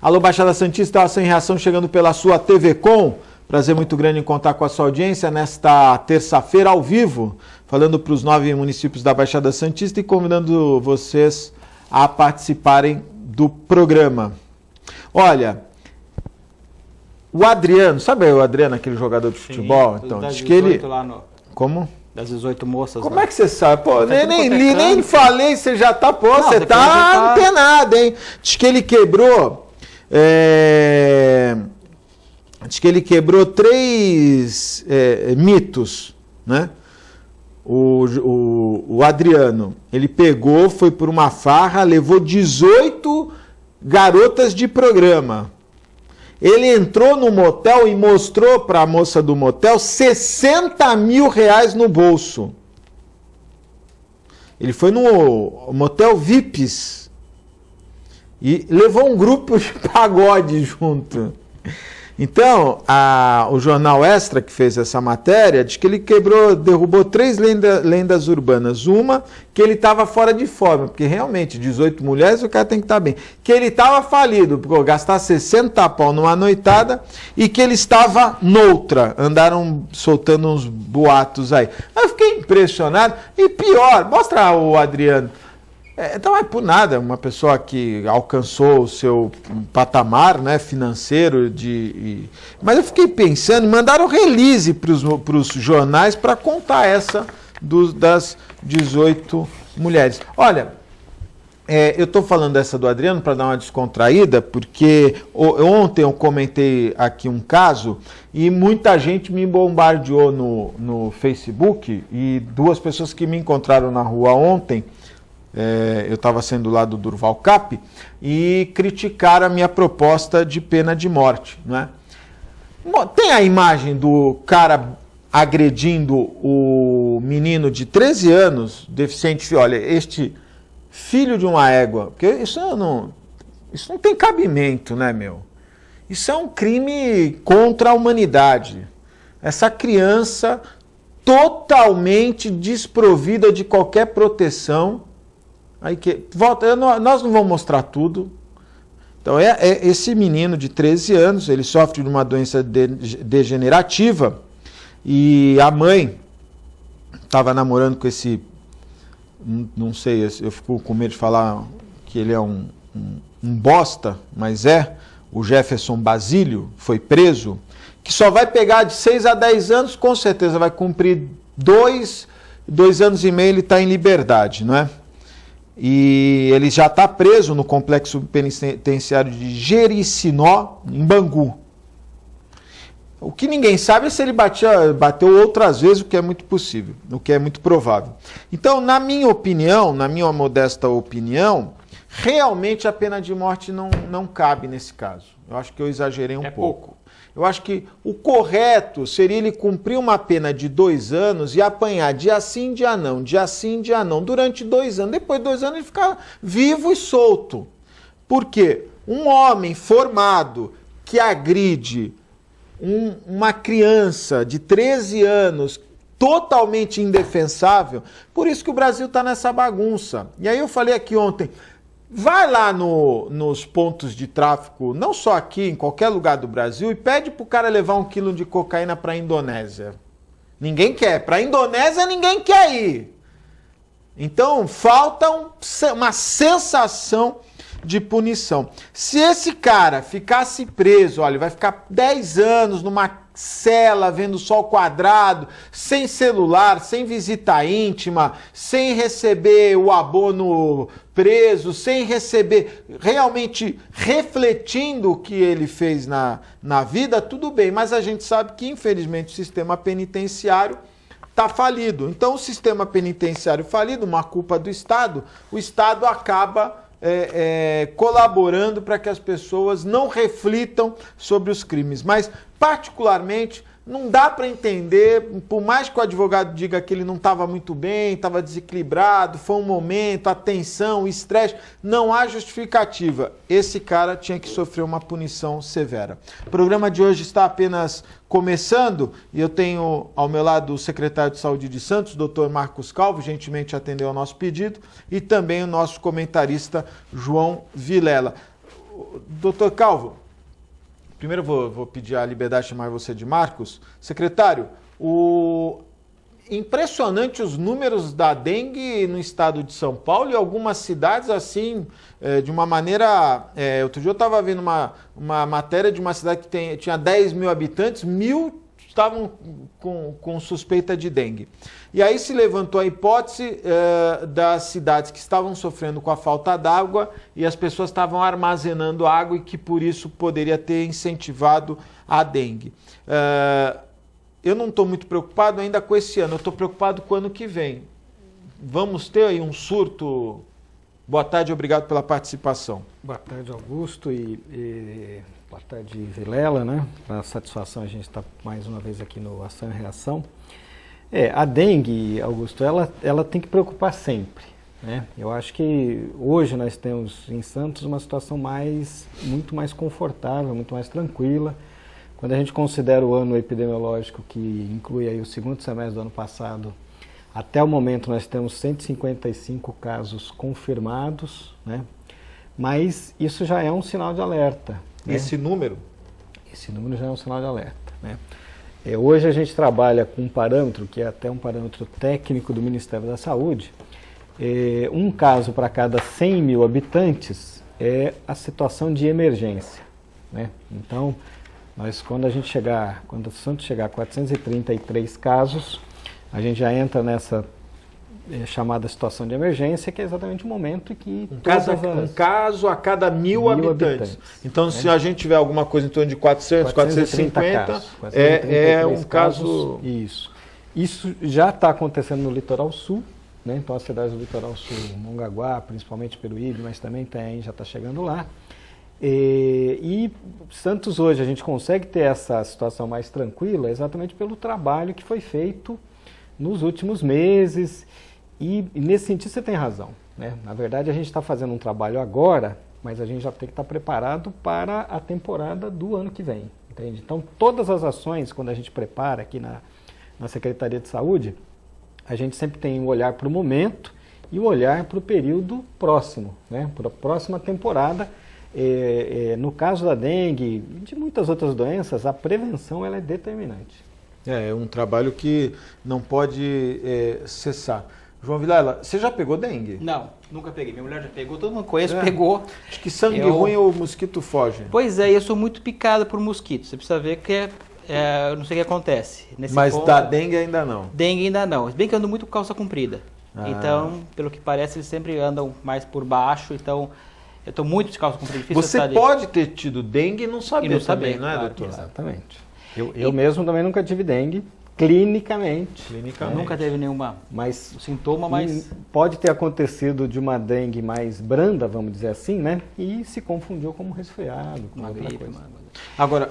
Alô, Baixada Santista, Ação em Reação chegando pela sua TV Com. Prazer muito grande em contar com a sua audiência nesta terça-feira ao vivo, falando para os 9 municípios da Baixada Santista e convidando vocês a participarem do programa. Olha, o Adriano, sabe o Adriano, aquele jogador de futebol? Sim, Então, diz que ele... lá no... Como? Das 18 moças. Como lá. é que você sabe? Pô, Tá nem li, nem falei, você já tá... Pô, não, você tá antenado, hein? Diz que ele quebrou... Diz que ele quebrou 3 mitos, né? O Adriano, ele pegou, foi por uma farra, levou 18 garotas de programa. Ele entrou no motel e mostrou para a moça do motel 60 mil reais no bolso. Ele foi no motel VIPs e levou um grupo de pagode junto. Então, o Jornal Extra, que fez essa matéria, diz que ele derrubou 3 lendas urbanas. Uma, que ele estava fora de forma, porque realmente, 18 mulheres, o cara tem que estar bem. Que ele estava falido, porque gastar 60 pau numa noitada, e que ele estava noutra. Andaram soltando uns boatos aí. Eu fiquei impressionado. E pior, mostra o Adriano. Então é por nada, uma pessoa que alcançou o seu patamar, né, financeiro, mas eu fiquei pensando, mandaram release para os jornais para contar essa das 18 mulheres. Olha, eu estou falando dessa do Adriano para dar uma descontraída, porque ontem eu comentei aqui um caso e muita gente me bombardeou no Facebook, e 2 pessoas que me encontraram na rua ontem, eu estava sendo lá do Durval Cap, e criticaram a minha proposta de pena de morte, né? Tem a imagem do cara agredindo o menino de 13 anos, deficiente, olha, este filho de uma égua, porque isso não tem cabimento, né, meu? Isso é um crime contra a humanidade. Essa criança totalmente desprovida de qualquer proteção. Aí nós não vamos mostrar tudo. Então esse menino de 13 anos, ele sofre de uma doença degenerativa, e a mãe estava namorando com esse, não sei, eu fico com medo de falar que ele é um bosta, mas o Jefferson Basílio, foi preso, que só vai pegar de 6 a 10 anos, com certeza vai cumprir 2 anos e meio, ele está em liberdade, não é? E ele já está preso no complexo penitenciário de Jericinó, em Bangu. O que ninguém sabe é se ele bateu outras vezes, o que é muito possível, o que é muito provável. Então, na minha opinião, na minha modesta opinião, realmente a pena de morte não cabe nesse caso. Eu acho que eu exagerei um pouco. Eu acho que o correto seria ele cumprir uma pena de 2 anos e apanhar dia sim, dia não, dia sim, dia não, durante 2 anos. Depois de 2 anos ele fica vivo e solto. Por quê? Um homem formado que agride uma criança de 13 anos, totalmente indefensável, por isso que o Brasil está nessa bagunça. E aí eu falei aqui ontem, vai lá nos pontos de tráfico, não só aqui, em qualquer lugar do Brasil, e pede pro cara levar 1 quilo de cocaína para a Indonésia. Ninguém quer. Para a Indonésia ninguém quer ir. Então falta uma sensação de punição. Se esse cara ficasse preso, olha, vai ficar 10 anos numa cela, vendo sol quadrado, sem celular, sem visita íntima, sem receber o abono preso, sem receber, realmente refletindo o que ele fez na vida, tudo bem, mas a gente sabe que, infelizmente, o sistema penitenciário está falido. Então, o sistema penitenciário falido, uma culpa do Estado, o Estado acaba colaborando para que as pessoas não reflitam sobre os crimes. Mas, particularmente, não dá para entender, por mais que o advogado diga que ele não estava muito bem, estava desequilibrado, foi um momento, a tensão, o estresse, não há justificativa. Esse cara tinha que sofrer uma punição severa. O programa de hoje está apenas começando e eu tenho ao meu lado o secretário de Saúde de Santos, Dr. Marcos Calvo, gentilmente atendeu ao nosso pedido, e também o nosso comentarista João Vilela. Doutor Calvo, primeiro vou pedir a liberdade de chamar você de Marcos. Secretário, impressionante os números da dengue no estado de São Paulo e algumas cidades assim, de uma maneira... outro dia eu estava vendo uma matéria de uma cidade que tinha 10 mil habitantes, 1.000 estavam com suspeita de dengue. E aí se levantou a hipótese das cidades que estavam sofrendo com a falta d'água e as pessoas estavam armazenando água e que por isso poderia ter incentivado a dengue. Eu não estou muito preocupado ainda com esse ano, eu estou preocupado com o ano que vem. Vamos ter aí um surto? Boa tarde, obrigado pela participação. Boa tarde, Augusto, e boa tarde, Vilela, né? Para satisfação, a gente está mais uma vez aqui no Ação e Reação. A dengue, Augusto, ela tem que preocupar sempre, né? Eu acho que hoje nós temos em Santos uma situação muito mais confortável, muito mais tranquila. Quando a gente considera o ano epidemiológico, que inclui aí o segundo semestre do ano passado, até o momento nós temos 155 casos confirmados, né? Mas isso já é um sinal de alerta. Né? Esse número? Esse número já é um sinal de alerta. Né? Hoje a gente trabalha com um parâmetro, que é até um parâmetro técnico do Ministério da Saúde. Um caso para cada 100 mil habitantes é a situação de emergência. Né? Então, quando o Santos chegar a 433 casos, a gente já entra nessa chamada situação de emergência, que é exatamente o momento em que... Um caso a cada 1.000 habitantes. Então, se a gente tiver alguma coisa em torno de 400, 450, casos, é um caso... Isso já está acontecendo no Litoral Sul, né? Então, as cidades do Litoral Sul, Mongaguá, principalmente Peruíbe, mas também já está chegando lá. E Santos hoje a gente consegue ter essa situação mais tranquila exatamente pelo trabalho que foi feito nos últimos meses e nesse sentido você tem razão, né? Na verdade a gente está fazendo um trabalho agora, mas a gente já tem que estar preparado para a temporada do ano que vem, entende? Então todas as ações, quando a gente prepara aqui na Secretaria de Saúde, a gente sempre tem um olhar para o momento e um olhar para o período próximo, né? Para a próxima temporada. No caso da dengue e de muitas outras doenças, a prevenção ela é determinante. É um trabalho que não pode cessar. João Vilela, você já pegou dengue? Não, nunca peguei. Minha mulher já pegou, todo mundo conhece, pegou. Acho que sangue ruim o mosquito foge. Pois é, eu sou muito picado por mosquito. Você precisa ver que eu não sei o que acontece. Mas da dengue ainda não? Dengue ainda não. Se bem que eu ando muito com calça comprida. Então, pelo que parece, eles sempre andam mais por baixo, então... Eu estou muito de calça comprida. Você pode ter tido dengue e não saber, também, não é, claro, doutor? Exatamente. Eu mesmo também nunca tive dengue, clinicamente. Nunca teve nenhuma sintoma, mas... Pode ter acontecido de uma dengue mais branda, vamos dizer assim, né? E se confundiu como resfriado, com outra coisa. Agora,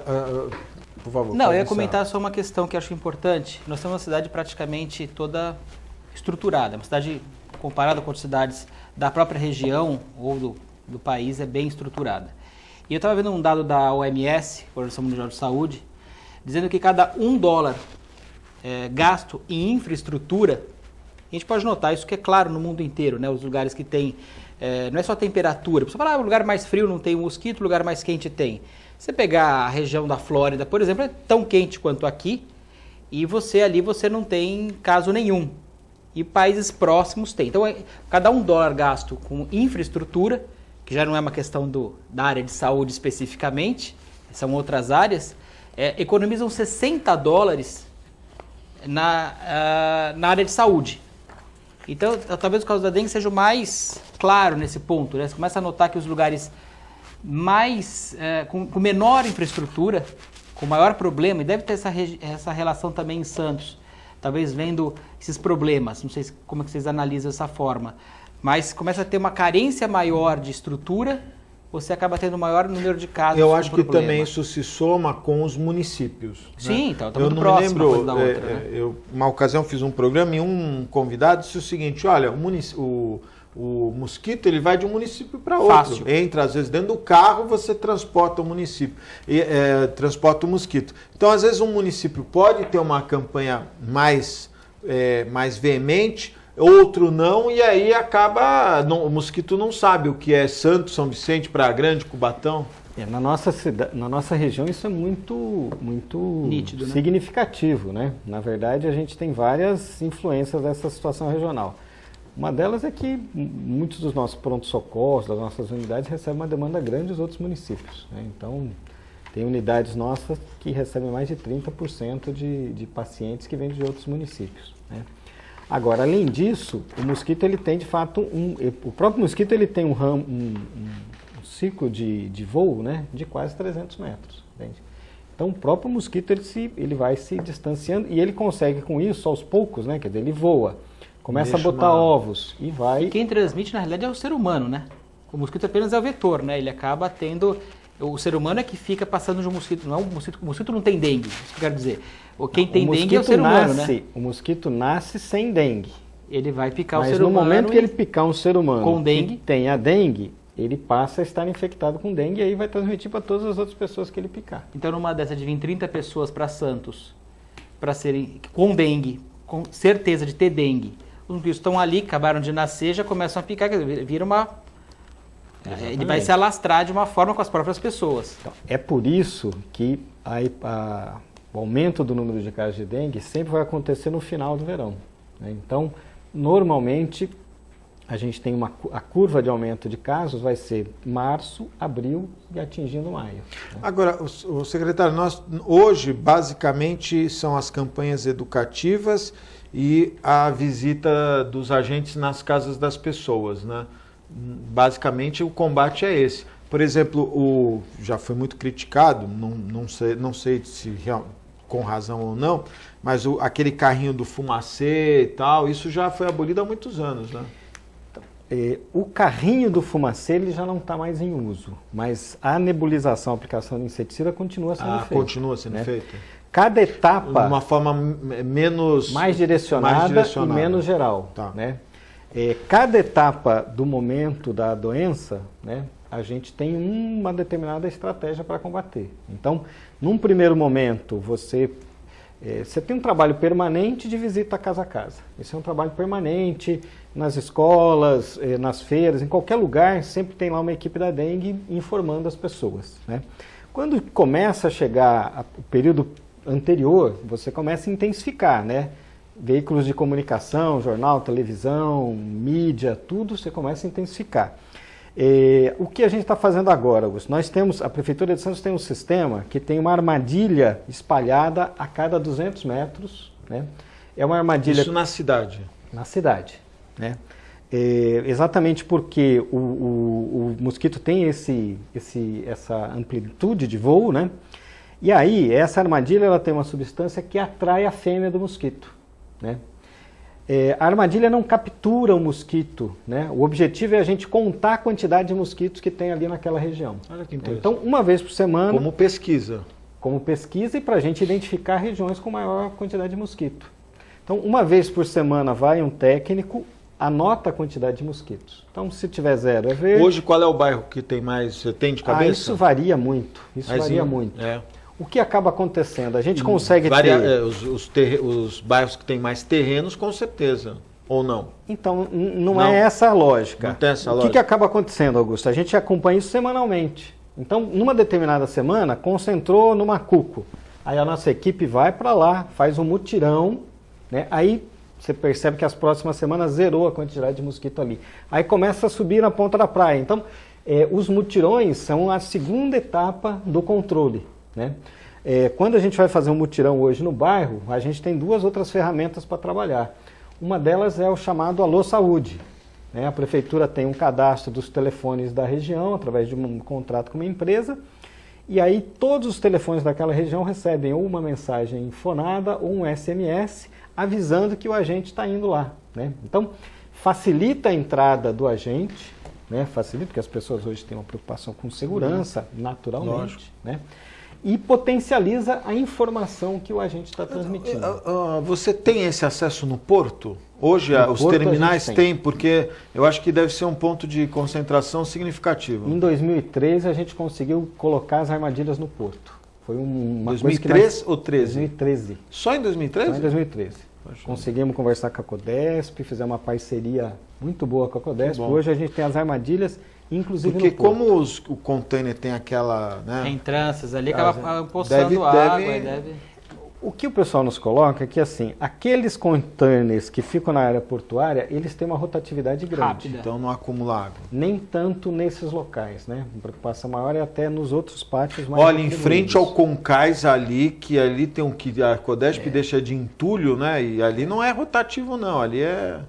por favor. Não, eu ia comentar só uma questão que eu acho importante. Nós temos uma cidade praticamente toda estruturada. Uma cidade, comparada com outras cidades da própria região ou do país, é bem estruturada. E eu estava vendo um dado da OMS, Organização Mundial de Saúde, dizendo que cada $1 gasto em infraestrutura, a gente pode notar isso que é claro no mundo inteiro, né? Os lugares que tem, não é só temperatura, você fala, lugar mais frio não tem mosquito, lugar mais quente tem. Você pegar a região da Flórida, por exemplo, é tão quente quanto aqui, e você não tem caso nenhum. E países próximos tem. Então, cada $1 gasto com infraestrutura, que já não é uma questão da área de saúde especificamente, são outras áreas, economizam $60 na área de saúde. Então, talvez o caso da dengue seja o mais claro nesse ponto, né? Você começa a notar que os lugares mais com menor infraestrutura, com maior problema, e deve ter essa relação também em Santos, talvez vendo esses problemas, não sei como é que vocês analisam essa forma, mas começa a ter uma carência maior de estrutura você acaba tendo maior número de casos. Eu acho que problema. também isso se soma com os municípios. Sim, né? então, tá eu muito não próximo lembro, uma coisa da outra, né? uma ocasião fiz um programa e um convidado disse o seguinte, olha, o mosquito ele vai de um município para outro. Fácil. Entra, às vezes, dentro do carro, você transporta o município, transporta o mosquito. Então, às vezes, um município pode ter uma campanha mais veemente, outro não, e aí acaba. O mosquito não sabe o que é Santos, São Vicente, Praia Grande, Cubatão. Na nossa região isso é muito nítido, né? significativo, né? Na verdade, a gente tem várias influências dessa situação regional. Uma delas é que muitos dos nossos prontos-socorros, das nossas unidades, recebem uma demanda grande dos outros municípios, né? Então, tem unidades nossas que recebem mais de 30% de pacientes que vêm de outros municípios, né? Agora, além disso, o mosquito ele tem de fato o próprio mosquito ele tem um ciclo de voo, né, de quase 300 metros. Entende? Então, o próprio mosquito ele vai se distanciando e ele consegue com isso aos poucos, né, quer dizer, ele voa, começa a botar ovos e vai. E quem transmite na realidade é o ser humano, né? O mosquito apenas é o vetor, né? Ele acaba tendo. O ser humano é que fica passando de um mosquito. Não é o mosquito não tem dengue, isso que eu quero dizer. Quem tem dengue é o ser humano, né? O mosquito nasce sem dengue. Ele vai picar o ser Mas humano. no momento que ele picar um ser humano com dengue, que tem a dengue, ele passa a estar infectado com dengue e aí vai transmitir para todas as outras pessoas que ele picar. Então, numa dessa de vir 30 pessoas para Santos, para serem com dengue, com certeza de ter dengue, os mosquitos estão ali, acabaram de nascer, já começam a picar, vira uma. Exatamente. Ele vai se alastrar de uma forma com as próprias pessoas. Então, é por isso que o aumento do número de casos de dengue sempre vai acontecer no final do verão, né? Então, normalmente, a gente tem a curva de aumento de casos vai ser março, abril e atingindo maio, né? Agora, o secretário, nós hoje, basicamente, são as campanhas educativas e a visita dos agentes nas casas das pessoas, né? Basicamente, o combate é esse. Por exemplo, já foi muito criticado, não sei se com razão ou não, mas aquele carrinho do fumacê e tal, isso já foi abolido há muitos anos, né? O carrinho do fumacê ele já não está mais em uso, mas a nebulização, a aplicação de inseticida continua sendo feita. Continua sendo né? feita. Cada etapa... De uma forma mais direcionada e menos geral. Tá. Né? Cada etapa do momento da doença, né, a gente tem uma determinada estratégia para combater. Então, num primeiro momento, você tem um trabalho permanente de visita casa a casa. Esse é um trabalho permanente nas escolas, nas feiras, em qualquer lugar, sempre tem lá uma equipe da dengue informando as pessoas, né? Quando começa a chegar o período anterior, você começa a intensificar, né? Veículos de comunicação, jornal, televisão, mídia, tudo você começa a intensificar. O que a gente está fazendo agora, Augusto? A Prefeitura de Santos tem um sistema que tem uma armadilha espalhada a cada 200 metros, né? É uma armadilha... Isso na cidade? Na cidade, né? Exatamente porque o mosquito tem essa amplitude de voo, né? E aí, essa armadilha ela tem uma substância que atrai a fêmea do mosquito, né? A armadilha não captura o mosquito, né? O objetivo é a gente contar a quantidade de mosquitos que tem ali naquela região. Olha que interessante. Então, uma vez por semana... Como pesquisa. Como pesquisa e para a gente identificar regiões com maior quantidade de mosquito. Então, uma vez por semana vai um técnico, anota a quantidade de mosquitos. Então, se tiver 0 é verde. Hoje, qual é o bairro que tem mais? Você tem de cabeça? Isso varia muito. Muito. O que acaba acontecendo? A gente consegue ter... Os bairros que têm mais terrenos, com certeza. Ou não? Então, não é essa a lógica. Não tem essa lógica. O que acaba acontecendo, Augusto? A gente acompanha isso semanalmente. Então, numa determinada semana, concentrou no Macuco. Aí a nossa equipe vai para lá, faz um mutirão, né? Aí você percebe que as próximas semanas zerou a quantidade de mosquito ali. Aí começa a subir na ponta da praia. Então, os mutirões são a segunda etapa do controle, né? Quando a gente vai fazer um mutirão hoje no bairro, a gente tem 2 outras ferramentas para trabalhar. Uma delas é o chamado Alô Saúde, né? A prefeitura tem um cadastro dos telefones da região, através de um contrato com uma empresa, e aí todos os telefones daquela região recebem ou uma mensagem fonada ou um SMS avisando que o agente está indo lá, né? Então, facilita a entrada do agente, né? Facilita, porque as pessoas hoje têm uma preocupação com segurança, naturalmente, né? E potencializa a informação que o agente está transmitindo. Você tem esse acesso no porto? Hoje No os porto terminais a gente tem. têm, porque eu acho que deve ser um ponto de concentração significativo. Em 2013 a gente conseguiu colocar as armadilhas no porto. Foi uma 2003 ou 13? 2013. Só em 2013? Só em 2013. Conseguimos conversar com a Codesp, fizemos uma parceria muito boa com a Codesp. Hoje a gente tem as armadilhas, inclusive porque no porto. como o container tem aquela... Né? Entranças ali, acaba poçando água. O que o pessoal nos coloca é que, assim, aqueles containers que ficam na área portuária, eles têm uma rotatividade grande. Rápida. Então não acumula água. Nem tanto nesses locais, né? A preocupação maior é até nos outros pátios mais Olha, em diminuídos. frente ao Concais ali, que ali tem um que a Codesp deixa de entulho, né? E ali não é rotativo não, ali é...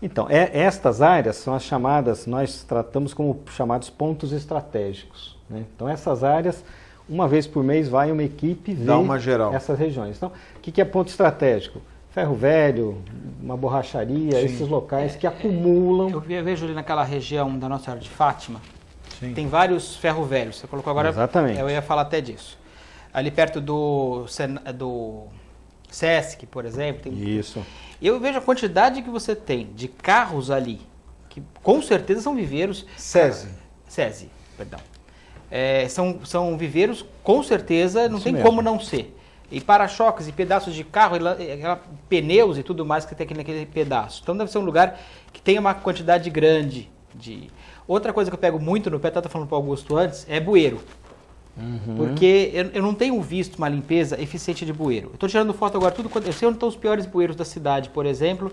Então, estas áreas são as chamadas, nós tratamos como chamados pontos estratégicos, né? Então essas áreas, uma vez por mês vai uma equipe ver uma geral. essas regiões. Então, o que é ponto estratégico? Ferro velho, uma borracharia, Sim. esses locais que acumulam... Eu vejo ali naquela região da Nossa Senhora de Fátima, Sim. tem vários ferro velhos. Você colocou agora... Exatamente. Eu ia falar até disso. Ali perto do Sesc, por exemplo. Tem... Isso. Eu vejo a quantidade que você tem de carros ali, que com certeza são viveiros... SESI, perdão. São viveiros, com certeza, não Isso tem mesmo. como não ser. E para-choques e pedaços de carro, pneus e tudo mais que tem aqui naquele pedaço. Então deve ser um lugar que tem uma quantidade grande de... Outra coisa que eu pego muito no pé, estava falando para o Augusto antes, é bueiro. Porque eu não tenho visto uma limpeza eficiente de bueiro. Eu estou tirando foto agora, eu sei onde estão os piores bueiros da cidade, por exemplo.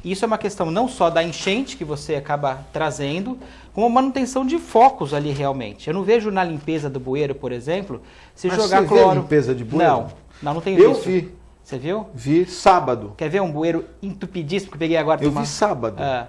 E isso é uma questão não só da enchente que você acaba trazendo, como a manutenção de focos ali realmente. Eu não vejo na limpeza do bueiro, por exemplo, se Mas jogar você vê cloro. limpeza de bueiro? Não tenho Eu visto. vi. Você viu? Vi sábado. Quer ver um bueiro entupidíssimo que eu peguei agora? Eu vi sábado. Ah,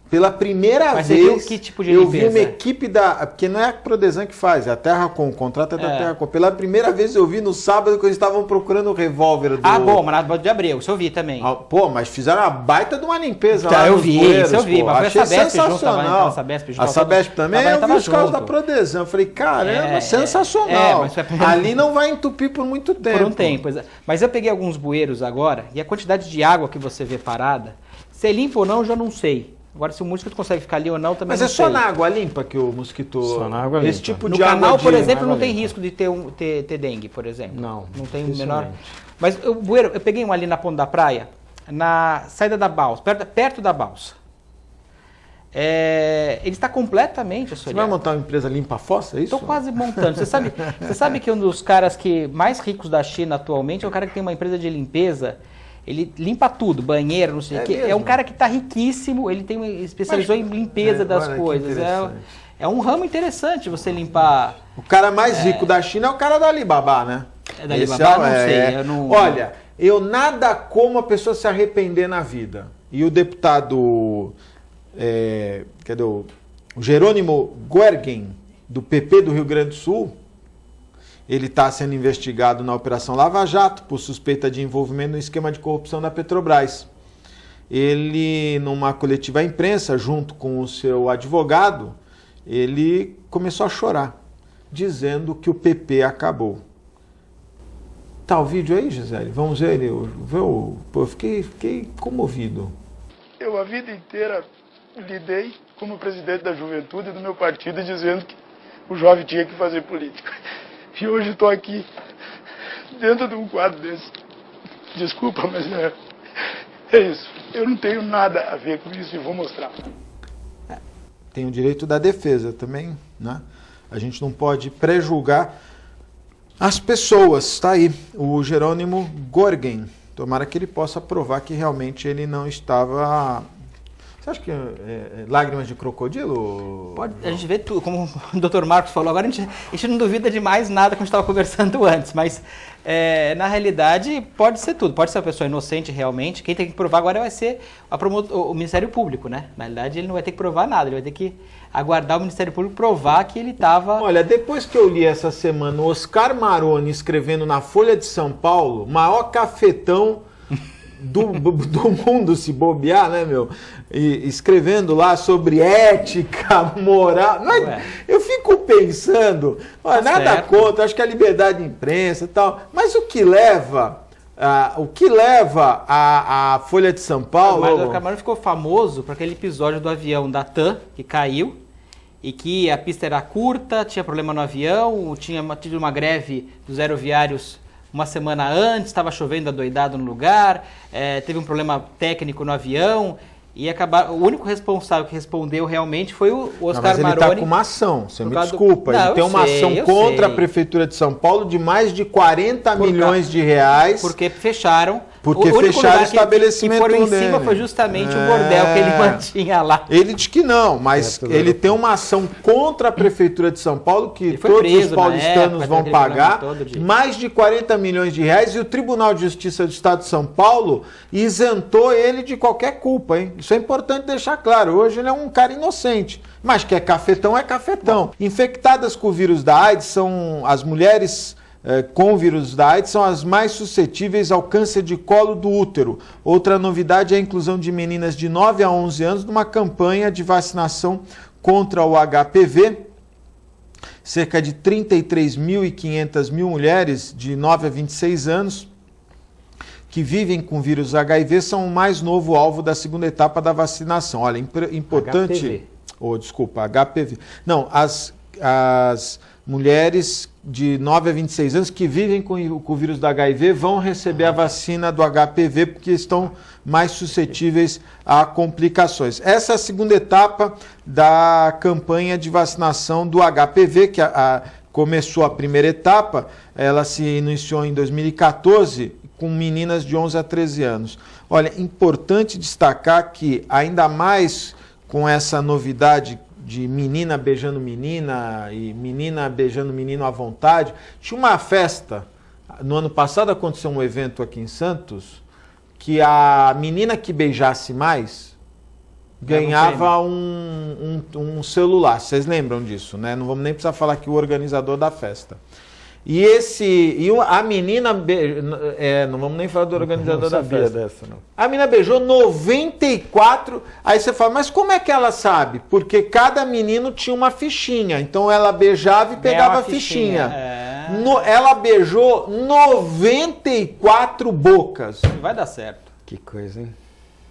Pela primeira Mas você vez, viu que tipo de eu vi limpeza? uma equipe da... Porque não é a Prodesan que faz, é a Terracom, o contrato é da Terracom. Pela primeira vez eu vi no sábado que eles estavam procurando o revólver do... bom, mas na de Abreu, isso eu vi também. Pô, mas fizeram uma baita de uma limpeza Tá, lá eu nos vi, bueiros, isso eu vi, pô. mas foi a Achei Sabesp junto, sensacional. a Sabesp junto, A Sabesp também, eu vi tava os carros junto. da Prodesan. Eu falei, caramba, sensacional. mas foi a primeira- Ali não vai entupir por muito tempo. Por um tempo. Mas eu peguei alguns bueiros agora, e a quantidade de água que você vê parada, se é limpo ou não, eu já não sei. Agora, se o mosquito consegue ficar ali ou não, também Mas não é sei. só na água limpa que o mosquito... Só na água Esse limpa. tipo No de água canal, por de- exemplo, não água tem limpa. risco de ter dengue, por exemplo. Não, Não tem o menor... dificilmente. Mas o bueiro, eu peguei um ali na ponta da praia, na saída da balsa, perto da balsa. Ele está completamente Você vai assoreado. montar uma empresa limpa-fossa, é isso? Estou quase montando. Você sabe que um dos caras mais ricos da China atualmente é um cara que tem uma empresa de limpeza. Ele limpa tudo, banheiro, não sei o quê. É um mesmo? cara que está riquíssimo, ele especializou em limpeza das olha que coisas. interessante. É um ramo interessante você limpar. O cara mais rico da China é o cara da Alibaba, né? É da Esse Alibaba? Não sei, eu não- Olha, eu nada como a pessoa se arrepender na vida. E o deputado, cadê o Jerônimo Guergen, do PP do Rio Grande do Sul, ele está sendo investigado na Operação Lava Jato por suspeita de envolvimento no esquema de corrupção da Petrobras. Ele, numa coletiva à imprensa, junto com o seu advogado, ele começou a chorar, dizendo que o PP acabou. Tá o vídeo aí, Gisele? Vamos ver ele. Eu fiquei comovido. Eu a vida inteira lidei como presidente da juventude do meu partido dizendo que o jovem tinha que fazer política. E hoje estou aqui dentro de um quadro desse. Desculpa, mas é isso. Eu não tenho nada a ver com isso e vou mostrar. Tem o direito da defesa também, né? A gente não pode prejulgar as pessoas. Tá aí, o Jerônimo Guergen. Tomara que ele possa provar que realmente ele não estava... Você acha que lágrimas de crocodilo? A gente vê tudo, como o Dr. Marcos falou, agora a gente não duvida de mais nada que a gente estava conversando antes, mas na realidade pode ser tudo, pode ser uma pessoa inocente realmente, quem tem que provar agora vai ser o Ministério Público, né? Na realidade ele não vai ter que provar nada, ele vai ter que aguardar o Ministério Público provar que ele estava... Olha, depois que eu li essa semana o Oscar Maroni escrevendo na Folha de São Paulo, maior cafetão do mundo se bobear, né, meu? E escrevendo lá sobre ética, moral. Mas eu fico pensando, nada contra, acho que a liberdade de imprensa e tal, mas o que leva a Folha de São Paulo... Mas o Camarão ficou famoso por aquele episódio do avião da TAM, que caiu, e que a pista era curta, tinha problema no avião, tinha tido uma greve dos aeroviários uma semana antes, estava chovendo adoidado no lugar, teve um problema técnico no avião, e o único responsável que respondeu realmente foi o Oscar Maroni. Mas ele está com uma ação, você me desculpa. Ele tem uma ação contra a Prefeitura de São Paulo de mais de 40 milhões de reais. Porque fecharam. Porque fecharam o estabelecimento dele. Que foram em cima foi justamente o bordel que ele mantinha lá. Ele diz que não, mas ele tem uma ação contra a Prefeitura de São Paulo, que todos os paulistanos vão pagar, mais de 40 milhões de reais, e o Tribunal de Justiça do Estado de São Paulo isentou ele de qualquer culpa, hein? Isso é importante deixar claro. Hoje ele é um cara inocente, mas que é cafetão, é cafetão. Infectadas com o vírus da AIDS são as mulheres... com o vírus da AIDS são as mais suscetíveis ao câncer de colo do útero. Outra novidade é a inclusão de meninas de 9 a 11 anos numa campanha de vacinação contra o HPV. Cerca de 33.500 mulheres de 9 a 26 anos que vivem com vírus HIV são o mais novo alvo da segunda etapa da vacinação. Olha, importante... HPV. Não, as mulheres de 9 a 26 anos que vivem com o vírus do HIV vão receber a vacina do HPV porque estão mais suscetíveis a complicações. Essa é a segunda etapa da campanha de vacinação do HPV, que começou a primeira etapa, ela se iniciou em 2014 com meninas de 11 a 13 anos. Olha, importante destacar que, ainda mais com essa novidade de menina beijando menina e menina beijando menino à vontade. Tinha uma festa, no ano passado aconteceu um evento aqui em Santos, que a menina que beijasse mais ganhava um celular. Vocês lembram disso, né? Não vamos nem precisar falar que o organizador da festa. A menina, não vamos nem falar do organizador da festa. Dessa, não. A menina beijou 94, aí você fala, mas como é que ela sabe? Porque cada menino tinha uma fichinha, então ela beijava e pegava a fichinha. Ela beijou 94 bocas. Vai dar certo. Que coisa, hein?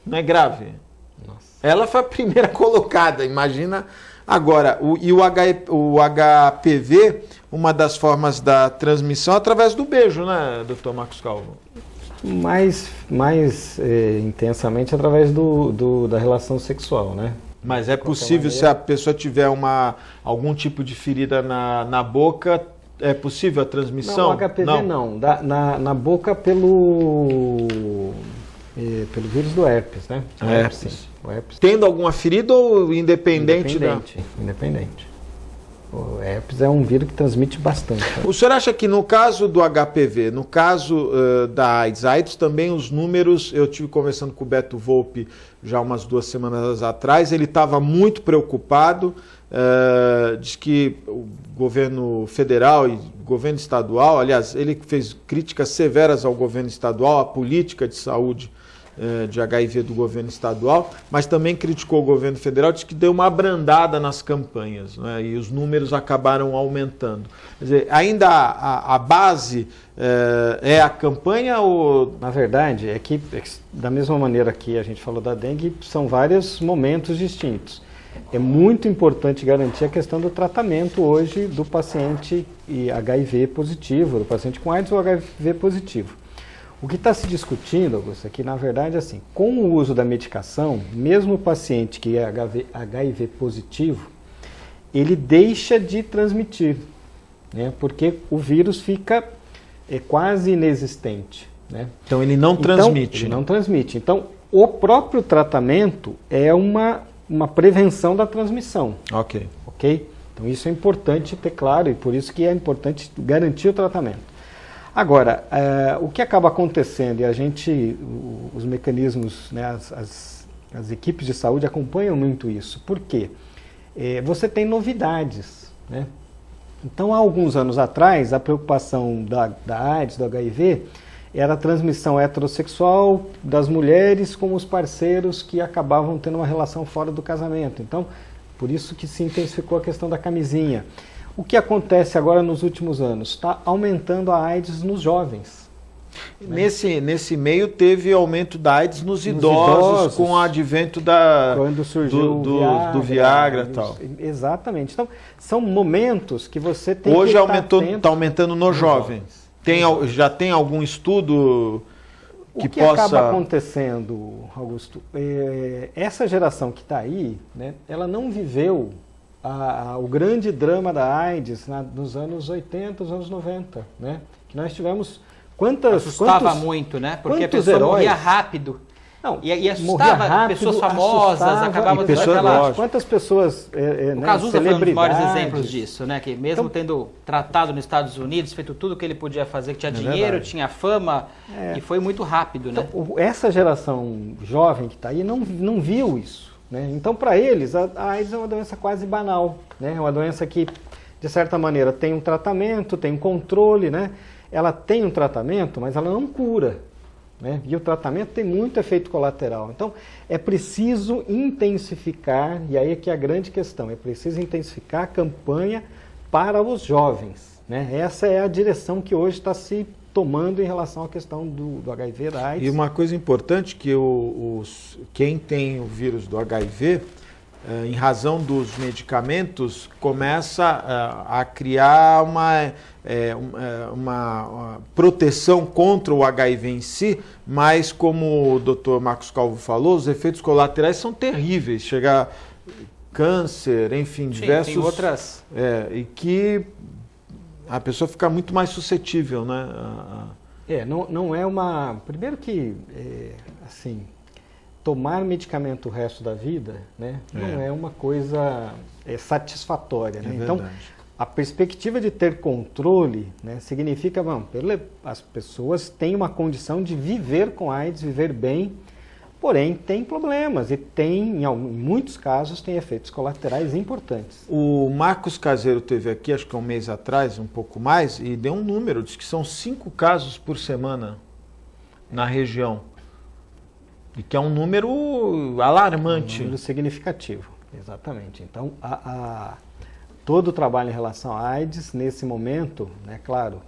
Não é grave? Nossa. Ela foi a primeira colocada, imagina. Agora, o HPV, uma das formas da transmissão é através do beijo, né, doutor Marcos Calvo? Mais intensamente através da relação sexual, né? Mas é possível, se a pessoa tiver algum tipo de ferida na boca, é possível a transmissão? Não, o HPV não. Na boca pelo vírus do herpes, né? Herpes. O herpes. Tendo alguma ferida ou independente? Independente. O herpes é um vírus que transmite bastante. Tá? O senhor acha que no caso do HPV, no caso da AIDS também os números, eu estive conversando com o Beto Volpi já umas 2 semanas atrás, ele estava muito preocupado, diz que o governo federal e governo estadual, aliás, ele fez críticas severas ao governo estadual, à política de saúde de HIV do governo estadual, mas também criticou o governo federal, disse que deu uma abrandada nas campanhas, né, e os números acabaram aumentando. Quer dizer, ainda a base é a campanha ou... Na verdade, é que da mesma maneira que a gente falou da dengue, são vários momentos distintos. É muito importante garantir a questão do tratamento hoje do paciente HIV positivo, do paciente com AIDS ou HIV positivo. O que está se discutindo, Augusto, é que, na verdade, assim, com o uso da medicação, mesmo o paciente que é HIV positivo, ele deixa de transmitir, né? Porque o vírus fica quase inexistente, né? Então ele não transmite. Ele não transmite. Então, o próprio tratamento é uma prevenção da transmissão. Ok. Então isso é importante ter claro e por isso que é importante garantir o tratamento. Agora, o que acaba acontecendo, e os mecanismos, né, as equipes de saúde acompanham muito isso. Por quê? Você tem novidades, né? Então, há alguns anos atrás, a preocupação da AIDS, do HIV, era a transmissão heterossexual das mulheres com os parceiros que acabavam tendo uma relação fora do casamento. Então, por isso que se intensificou a questão da camisinha. O que acontece agora nos últimos anos? Está aumentando a AIDS nos jovens. Nesse meio teve aumento da AIDS nos idosos com o advento quando surgiu do Viagra e tal. Exatamente. Então, são momentos que você tem Hoje que está aumentando nos jovens. Já tem algum estudo que o que possa... acaba acontecendo, Augusto, essa geração que está aí, né, ela não viveu o grande drama da AIDS nos anos 80, nos anos 90, né? Que nós tivemos... Assustava muito, né? Porque a pessoa morria rápido. Não, e assustava rápido, pessoas famosas, acabavam tendo aquela... Quantas pessoas, o Cazuza foi um dos maiores exemplos disso, né? Que mesmo tendo tratado nos Estados Unidos, feito tudo o que ele podia fazer, que tinha dinheiro, tinha fama, e foi muito rápido, né? Então, essa geração jovem que está aí não viu isso, né? Então, para eles, a AIDS é uma doença quase banal, né? É uma doença que, de certa maneira, tem um tratamento, tem um controle, né? Ela tem um tratamento, mas ela não cura, né? E o tratamento tem muito efeito colateral. Então, é preciso intensificar, e aí é que é a grande questão, é preciso intensificar a campanha para os jovens, né? Essa é a direção que hoje está se tomando em relação à questão do HIV, da AIDS. E uma coisa importante que quem tem o vírus do HIV, em razão dos medicamentos, começa a criar uma proteção contra o HIV em si, mas como o Dr. Marcos Calvo falou, os efeitos colaterais são terríveis, chega câncer, enfim, diversos... Tem outras... e que a pessoa fica muito mais suscetível, né? Não é uma... Primeiro que, assim... Tomar medicamento o resto da vida, né, não é uma coisa satisfatória. Né? Então, a perspectiva de ter controle, né, significa as pessoas têm uma condição de viver com AIDS, viver bem, porém tem problemas e em muitos casos, tem efeitos colaterais importantes. O Marcos Caseiro teve aqui, acho que um mês atrás, um pouco mais, e deu um número, disse que são 5 casos por semana na região. E que é um número alarmante. Um número significativo, exatamente. Então, todo o trabalho em relação à AIDS, nesse momento, né, claro,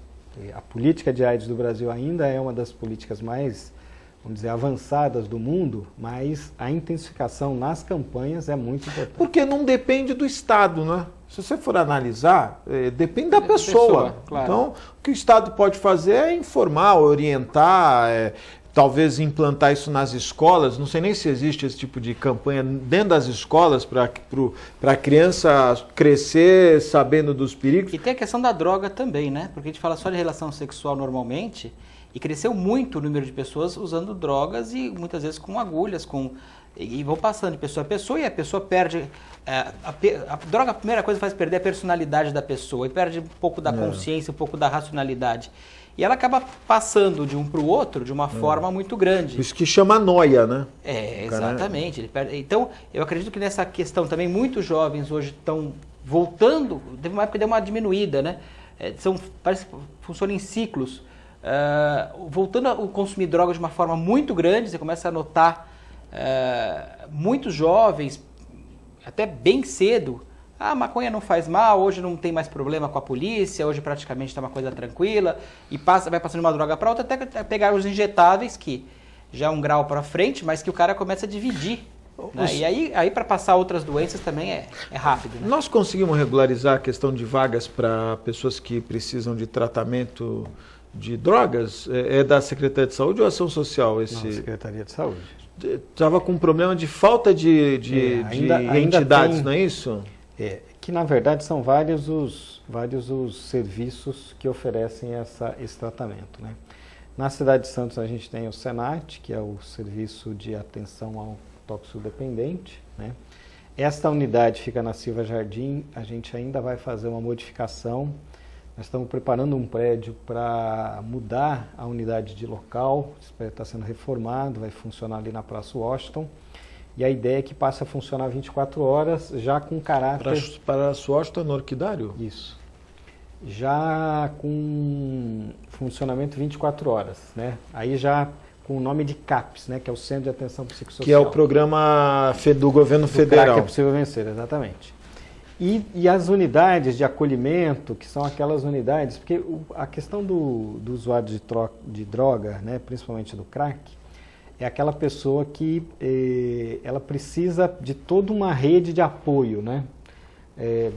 a política de AIDS do Brasil ainda é uma das políticas mais, vamos dizer, avançadas do mundo, mas a intensificação nas campanhas é muito importante. Porque não depende do Estado, né? Se você for analisar, depende da pessoa. Claro. Então, o que o Estado pode fazer é informar, orientar, talvez implantar isso nas escolas. Não sei nem se existe esse tipo de campanha dentro das escolas para a criança crescer sabendo dos perigos. E tem a questão da droga também, né? Porque a gente fala só de relação sexual normalmente e cresceu muito o número de pessoas usando drogas e muitas vezes com agulhas, e vão passando de pessoa a pessoa e a pessoa perde... A droga, a primeira coisa que faz perder a personalidade da pessoa e perde um pouco da consciência, um pouco da racionalidade. E ela acaba passando de um para o outro de uma forma muito grande. Isso que chama noia, né? Exatamente. Então, eu acredito que nessa questão também, muitos jovens hoje estão voltando, teve uma época que deu uma diminuída, né? Parece que funciona em ciclos. Voltando a consumir drogas de uma forma muito grande, você começa a notar muitos jovens, até bem cedo, a maconha não faz mal, hoje não tem mais problema com a polícia, hoje praticamente está uma coisa tranquila, e vai passando de uma droga para outra até pegar os injetáveis, que já é um grau para frente, mas que o cara começa a dividir. Né? E aí para passar outras doenças também é rápido. Né? Nós conseguimos regularizar a questão de vagas para pessoas que precisam de tratamento de drogas? É da Secretaria de Saúde ou Ação Social? Não, Secretaria de Saúde. Estava com um problema de falta de entidades, não é isso? Que na verdade são vários os serviços que oferecem esse tratamento. Né? Na cidade de Santos a gente tem o SENAT, que é o Serviço de Atenção ao Toxicodependente. Né? Esta unidade fica na Silva Jardim, a gente ainda vai fazer uma modificação. Nós estamos preparando um prédio para mudar a unidade de local, esse prédio está sendo reformado, vai funcionar ali na Praça Washington. E a ideia é que passe a funcionar 24 horas, já com caráter... Para a Washington no Orquidário? Isso. já com funcionamento 24 horas, né? Aí já com o nome de CAPS, né? Que é o Centro de Atenção Psicossocial. Que é o programa do governo federal. CRAC é Possível Vencer, exatamente. E as unidades de acolhimento, que são aquelas unidades, porque a questão do usuário de droga, né, principalmente do crack, é aquela pessoa que ela precisa de toda uma rede de apoio, né?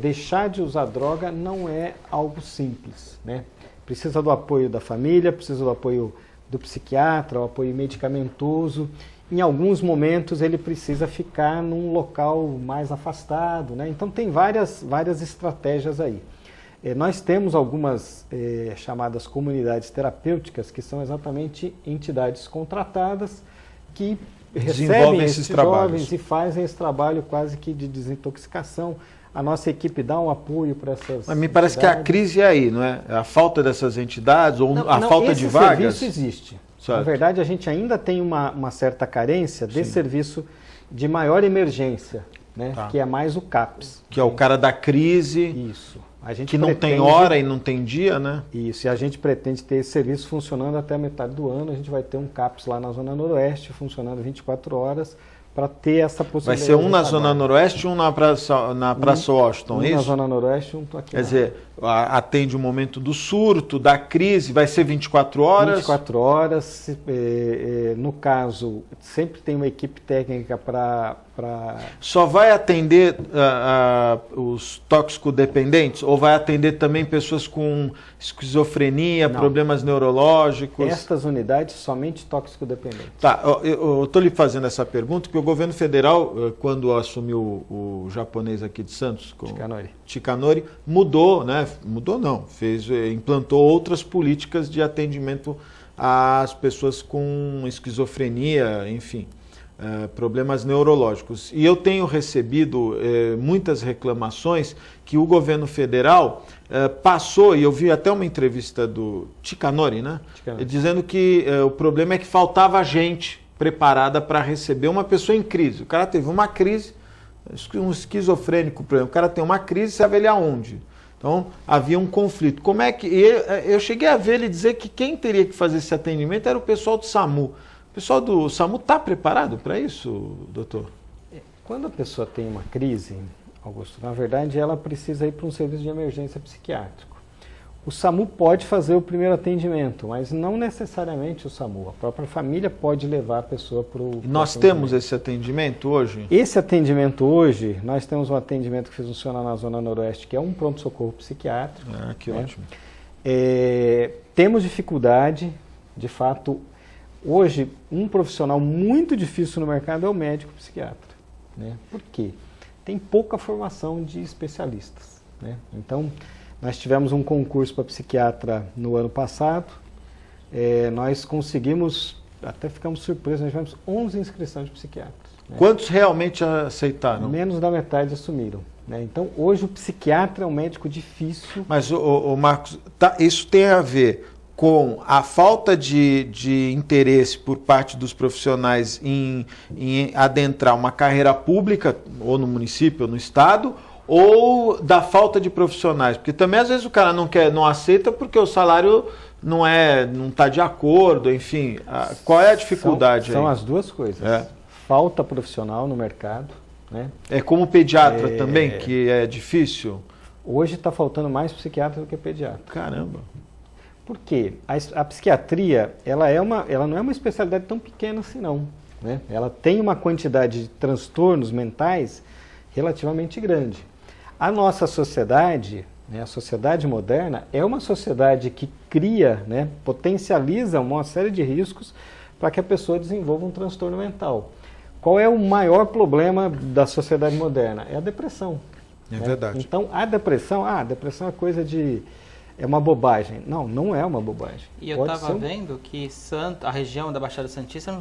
Deixar de usar droga não é algo simples, né? Precisa do apoio da família, precisa do apoio do psiquiatra, o apoio medicamentoso. Em alguns momentos ele precisa ficar num local mais afastado, né? Então tem várias estratégias aí. Nós temos algumas chamadas comunidades terapêuticas, que são exatamente entidades contratadas que recebem esses jovens e fazem esse trabalho quase que de desintoxicação. A nossa equipe dá um apoio para essas Mas me parece que a crise é aí, não é? A falta dessas entidades ou a falta de vagas? Esse serviço existe. Certo. Na verdade, a gente ainda tem uma certa carência de serviço de maior emergência, né? Tá. Que é mais o CAPS. Que é o cara da crise, Isso. A gente que não tem hora e não tem dia, né? Isso, e a gente pretende ter esse serviço funcionando até a metade do ano. A gente vai ter um CAPS lá na Zona Noroeste, funcionando 24 horas, para ter essa possibilidade. Vai ser um na Zona Noroeste e um na Praça Washington, é isso? Um na Zona Noroeste e um aqui. Quer dizer, atende o momento do surto, da crise, vai ser 24 horas? 24 horas. No caso, sempre tem uma equipe técnica para... Só vai atender os toxicodependentes ou vai atender também pessoas com esquizofrenia, problemas neurológicos? Estas unidades somente toxicodependentes. Tá, eu estou lhe fazendo essa pergunta porque o governo federal, quando assumiu o japonês aqui de Santos, Tikanori, mudou, né? Mudou não, implantou outras políticas de atendimento às pessoas com esquizofrenia, enfim. Problemas neurológicos. E eu tenho recebido muitas reclamações que o governo federal passou, e eu vi até uma entrevista do Tikanori, né? Dizendo que o problema é que faltava gente preparada para receber uma pessoa em crise. O cara teve uma crise, um esquizofrênico, por exemplo, o cara tem uma crise, você vai ver ele aonde? Então, havia um conflito. Como é que... Eu cheguei a ver ele dizer que quem teria que fazer esse atendimento era o pessoal do SAMU. O pessoal do SAMU está preparado para isso, doutor? Quando a pessoa tem uma crise, Augusto, na verdade ela precisa ir para um serviço de emergência psiquiátrico. O SAMU pode fazer o primeiro atendimento, mas não necessariamente o SAMU. A própria família pode levar a pessoa para o... Nós temos esse atendimento hoje? Esse atendimento hoje, nós temos um atendimento que funciona na Zona Noroeste, que é um pronto-socorro psiquiátrico. Que ótimo. Temos dificuldade, de fato... Hoje, um profissional muito difícil no mercado é o médico psiquiatra. Né? Por quê? Tem pouca formação de especialistas. Né? Então, nós tivemos um concurso para psiquiatra no ano passado. Nós conseguimos, até ficamos surpresos, nós tivemos 11 inscrições de psiquiatras. Né? Quantos realmente aceitaram? Menos da metade assumiram. Né? Então, hoje o psiquiatra é um médico difícil. Mas, Marcos, isso tem a ver com a falta de interesse por parte dos profissionais em adentrar uma carreira pública, ou no município, ou no estado, ou da falta de profissionais? Porque também às vezes o cara não aceita porque o salário não está de acordo, enfim. Qual é a dificuldade aí? São as duas coisas. Falta profissional no mercado. Né? É como pediatra também, que é difícil? Hoje está faltando mais psiquiatra do que pediatra. Caramba! Por quê? A psiquiatria, ela não é uma especialidade tão pequena assim não. Né? Ela tem uma quantidade de transtornos mentais relativamente grande. A nossa sociedade, né, a sociedade moderna, é uma sociedade que cria, né, potencializa uma série de riscos para que a pessoa desenvolva um transtorno mental. Qual é o maior problema da sociedade moderna? É a depressão. É né? verdade. Então, a depressão é coisa de... É uma bobagem. Não, não é uma bobagem. E eu estava vendo que a região da Baixada Santista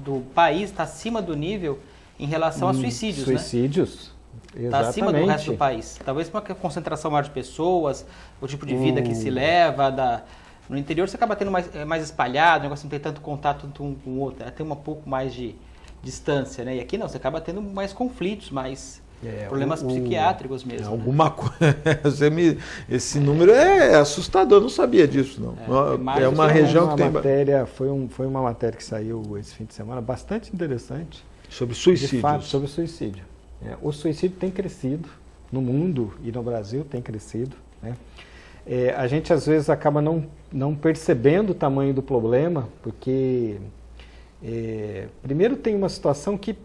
do país está acima do nível em relação a suicídios, Suicídios, né? Está acima do resto do país. Talvez por uma concentração maior de pessoas, o tipo de vida que se leva. No interior você acaba tendo mais espalhado, o negócio não tem tanto contato um com o outro, tem um pouco mais de distância, né? E aqui não, você acaba tendo mais conflitos, mais Problemas psiquiátricos mesmo. Alguma coisa. Esse número é assustador, eu não sabia disso, não. É uma região que tem. Foi uma matéria que saiu esse fim de semana, bastante interessante. Sobre suicídio. De fato, sobre o suicídio. O suicídio tem crescido no mundo e no Brasil tem crescido, né? A gente às vezes acaba não percebendo o tamanho do problema, porque primeiro tem uma situação que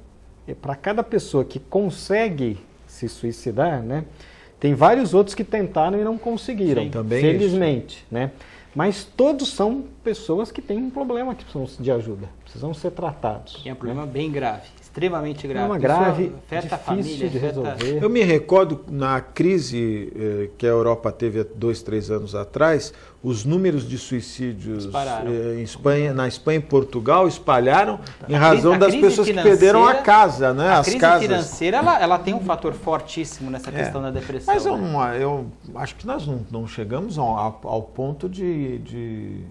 para cada pessoa que consegue se suicidar, né, tem vários outros que tentaram e não conseguiram, sim, também felizmente, né? Mas todos são pessoas que têm um problema que precisam de ajuda, precisam ser tratados. É um problema bem grave, extremamente grave. Problema grave, afeta a difícil família, de resolver. Eu me recordo na crise que a Europa teve há 2, 3 anos atrás, os números de suicídios na Espanha e Portugal espalharam em razão das pessoas que perderam a casa, né? A crise financeira ela tem um fator fortíssimo nessa questão da depressão. Mas eu acho que nós não chegamos ao ponto de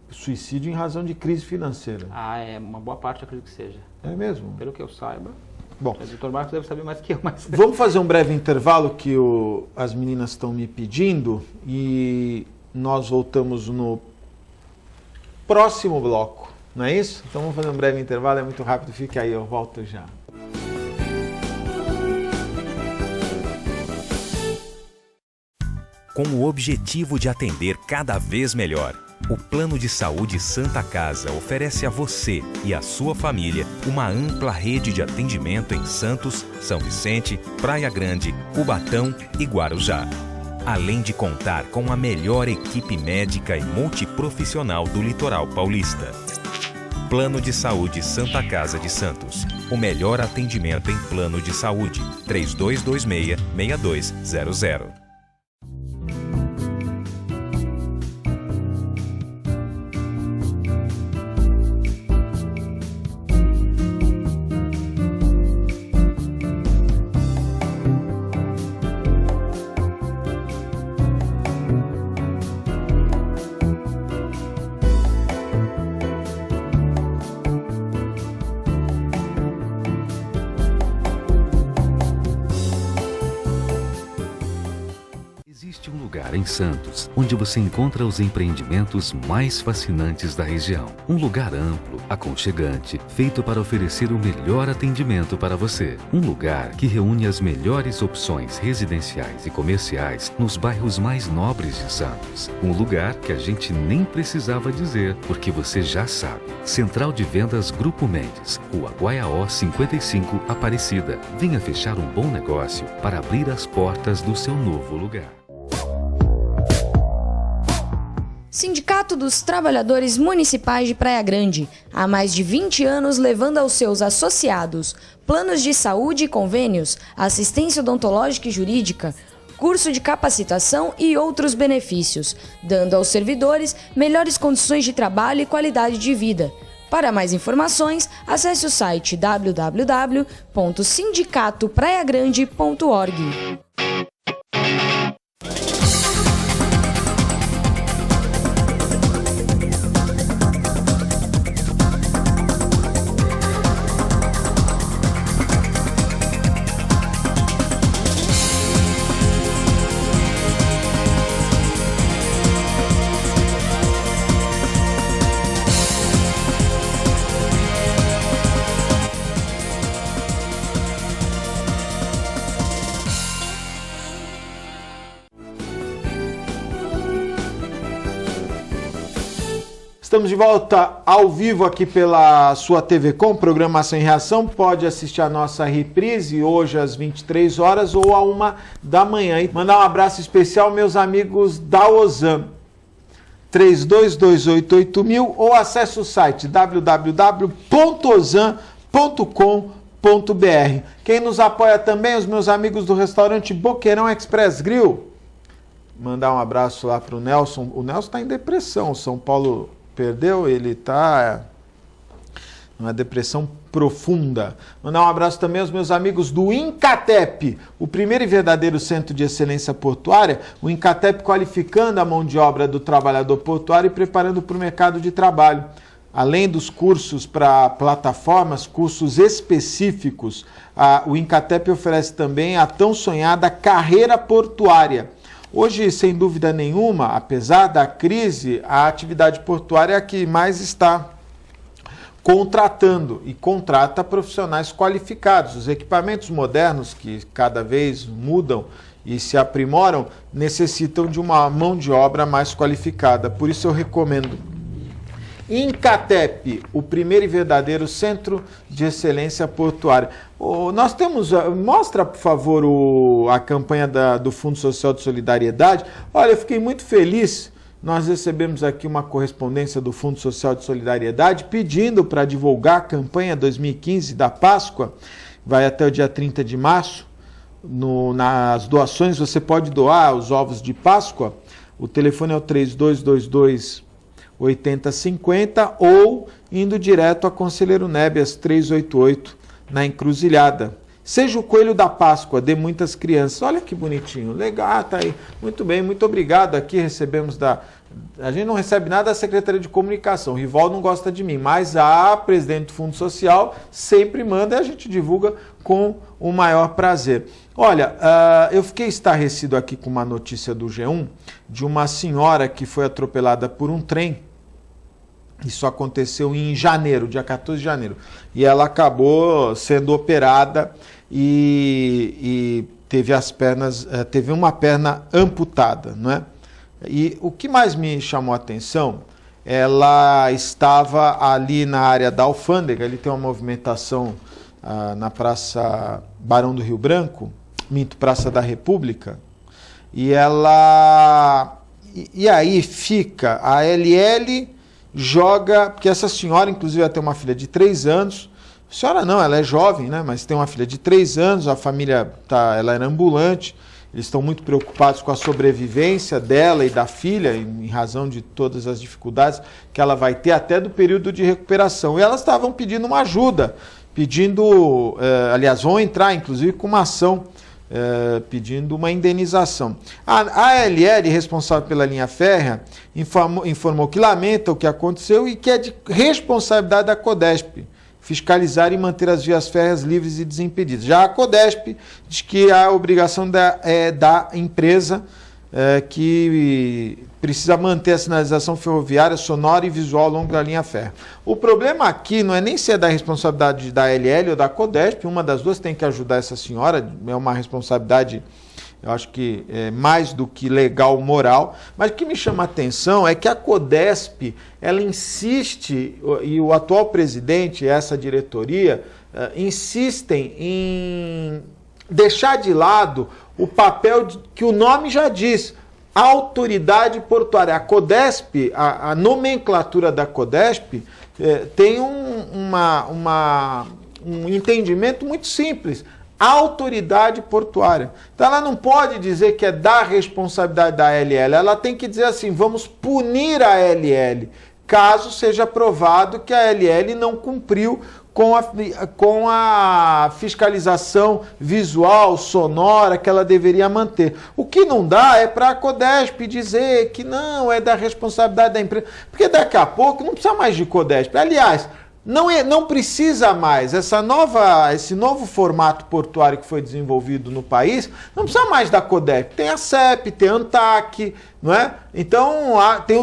suicídio em razão de crise financeira. É uma boa parte, eu acredito que seja. É mesmo? Pelo que eu saiba. Bom, o doutor Marcos deve saber mais que eu. Mas... Vamos fazer um breve intervalo que as meninas estão me pedindo e nós voltamos no próximo bloco, não é isso? Então vamos fazer um breve intervalo, é muito rápido, fique aí, eu volto já. Com o objetivo de atender cada vez melhor, o Plano de Saúde Santa Casa oferece a você e a sua família uma ampla rede de atendimento em Santos, São Vicente, Praia Grande, Cubatão e Guarujá. Além de contar com a melhor equipe médica e multiprofissional do litoral paulista. Plano de Saúde Santa Casa de Santos. O melhor atendimento em plano de saúde. 3226-6200. Em Santos, onde você encontra os empreendimentos mais fascinantes da região. Um lugar amplo, aconchegante, feito para oferecer o melhor atendimento para você. Um lugar que reúne as melhores opções residenciais e comerciais nos bairros mais nobres de Santos. Um lugar que a gente nem precisava dizer, porque você já sabe. Central de Vendas Grupo Mendes, Rua Guaiaó 55, Aparecida. Venha fechar um bom negócio para abrir as portas do seu novo lugar. Sindicato dos Trabalhadores Municipais de Praia Grande, há mais de 20 anos levando aos seus associados planos de saúde e convênios, assistência odontológica e jurídica, curso de capacitação e outros benefícios, dando aos servidores melhores condições de trabalho e qualidade de vida. Para mais informações, acesse o site www.sindicatopraiagrande.org. Estamos de volta ao vivo aqui pela sua TV Com, programação em reação. Pode assistir a nossa reprise hoje às 23 horas ou à 1 da manhã. E mandar um abraço especial aos meus amigos da Ozam, 32288000, ou acesse o site www.ozam.com.br. Quem nos apoia também, os meus amigos do restaurante Boqueirão Express Grill. Mandar um abraço lá para o Nelson. O Nelson está em depressão, o São Paulo perdeu, ele está numa depressão profunda. Mandar um abraço também aos meus amigos do Incatep, o primeiro e verdadeiro centro de excelência portuária, o Incatep qualificando a mão de obra do trabalhador portuário e preparando para o mercado de trabalho. além dos cursos para plataformas, cursos específicos, o Incatep oferece também a tão sonhada carreira portuária. Hoje, sem dúvida nenhuma, apesar da crise, a atividade portuária é a que mais está contratando e contrata profissionais qualificados. Os equipamentos modernos, que cada vez mudam e se aprimoram, necessitam de uma mão de obra mais qualificada. Por isso eu recomendo Incatep, o primeiro e verdadeiro centro de excelência portuária. Nós temos, mostra por favor a campanha do Fundo Social de Solidariedade. Olha, eu fiquei muito feliz, nós recebemos aqui uma correspondência do Fundo Social de Solidariedade pedindo para divulgar a campanha 2015 da Páscoa, vai até o dia 30 de março, nas doações você pode doar os ovos de Páscoa, o telefone é o 3222-8050 ou indo direto a Conselheiro Nébias 388 na Encruzilhada. Seja o coelho da Páscoa de muitas crianças. Olha que bonitinho, legal, tá aí. Muito bem, muito obrigado. Aqui recebemos a gente não recebe nada da Secretaria de Comunicação, o Rival não gosta de mim, mas a presidente do Fundo Social sempre manda e a gente divulga com o maior prazer. Olha, eu fiquei estarrecido aqui com uma notícia do G1 de uma senhora que foi atropelada por um trem. Isso aconteceu em janeiro, dia 14 de janeiro. E ela acabou sendo operada e teve uma perna amputada, não é? E o que mais me chamou a atenção, ela estava ali na área da Alfândega, ali tem uma movimentação na Praça Barão do Rio Branco, Praça da República, e aí fica a LL joga, porque essa senhora inclusive vai ter uma filha de 3 anos, senhora não, ela é jovem, né, mas tem uma filha de 3 anos, a família ela era ambulante, eles estão muito preocupados com a sobrevivência dela e da filha, em razão de todas as dificuldades que ela vai ter até do período de recuperação. E elas estavam pedindo uma ajuda, aliás, vão entrar inclusive com uma ação pedindo uma indenização. A ALL, responsável pela linha férrea, informou que lamenta o que aconteceu e que é de responsabilidade da Codesp fiscalizar e manter as vias férreas livres e desimpedidas. Já a Codesp diz que a obrigação da empresa que precisa manter a sinalização ferroviária sonora e visual ao longo da linha férrea. O problema aqui não é nem se é da responsabilidade da ALL ou da Codesp, uma das duas tem que ajudar essa senhora, é uma responsabilidade, eu acho que é mais do que legal, moral, mas o que me chama a atenção é que a Codesp, ela insiste, e o atual presidente e essa diretoria insistem em deixar de lado o papel que o nome já diz, a autoridade portuária. A Codesp, a nomenclatura da Codesp tem um entendimento muito simples. Autoridade portuária. Então ela não pode dizer que é da responsabilidade da ALL, ela tem que dizer assim, vamos punir a ALL, caso seja provado que a ALL não cumpriu com a fiscalização visual, sonora que ela deveria manter. O que não dá é para a Codesp dizer que não, é da responsabilidade da empresa, porque daqui a pouco não precisa mais de Codesp. Aliás, não precisa mais, esse novo formato portuário que foi desenvolvido no país, não precisa mais da Codesp. Tem a CEP, tem a ANTAC, não é? Então tem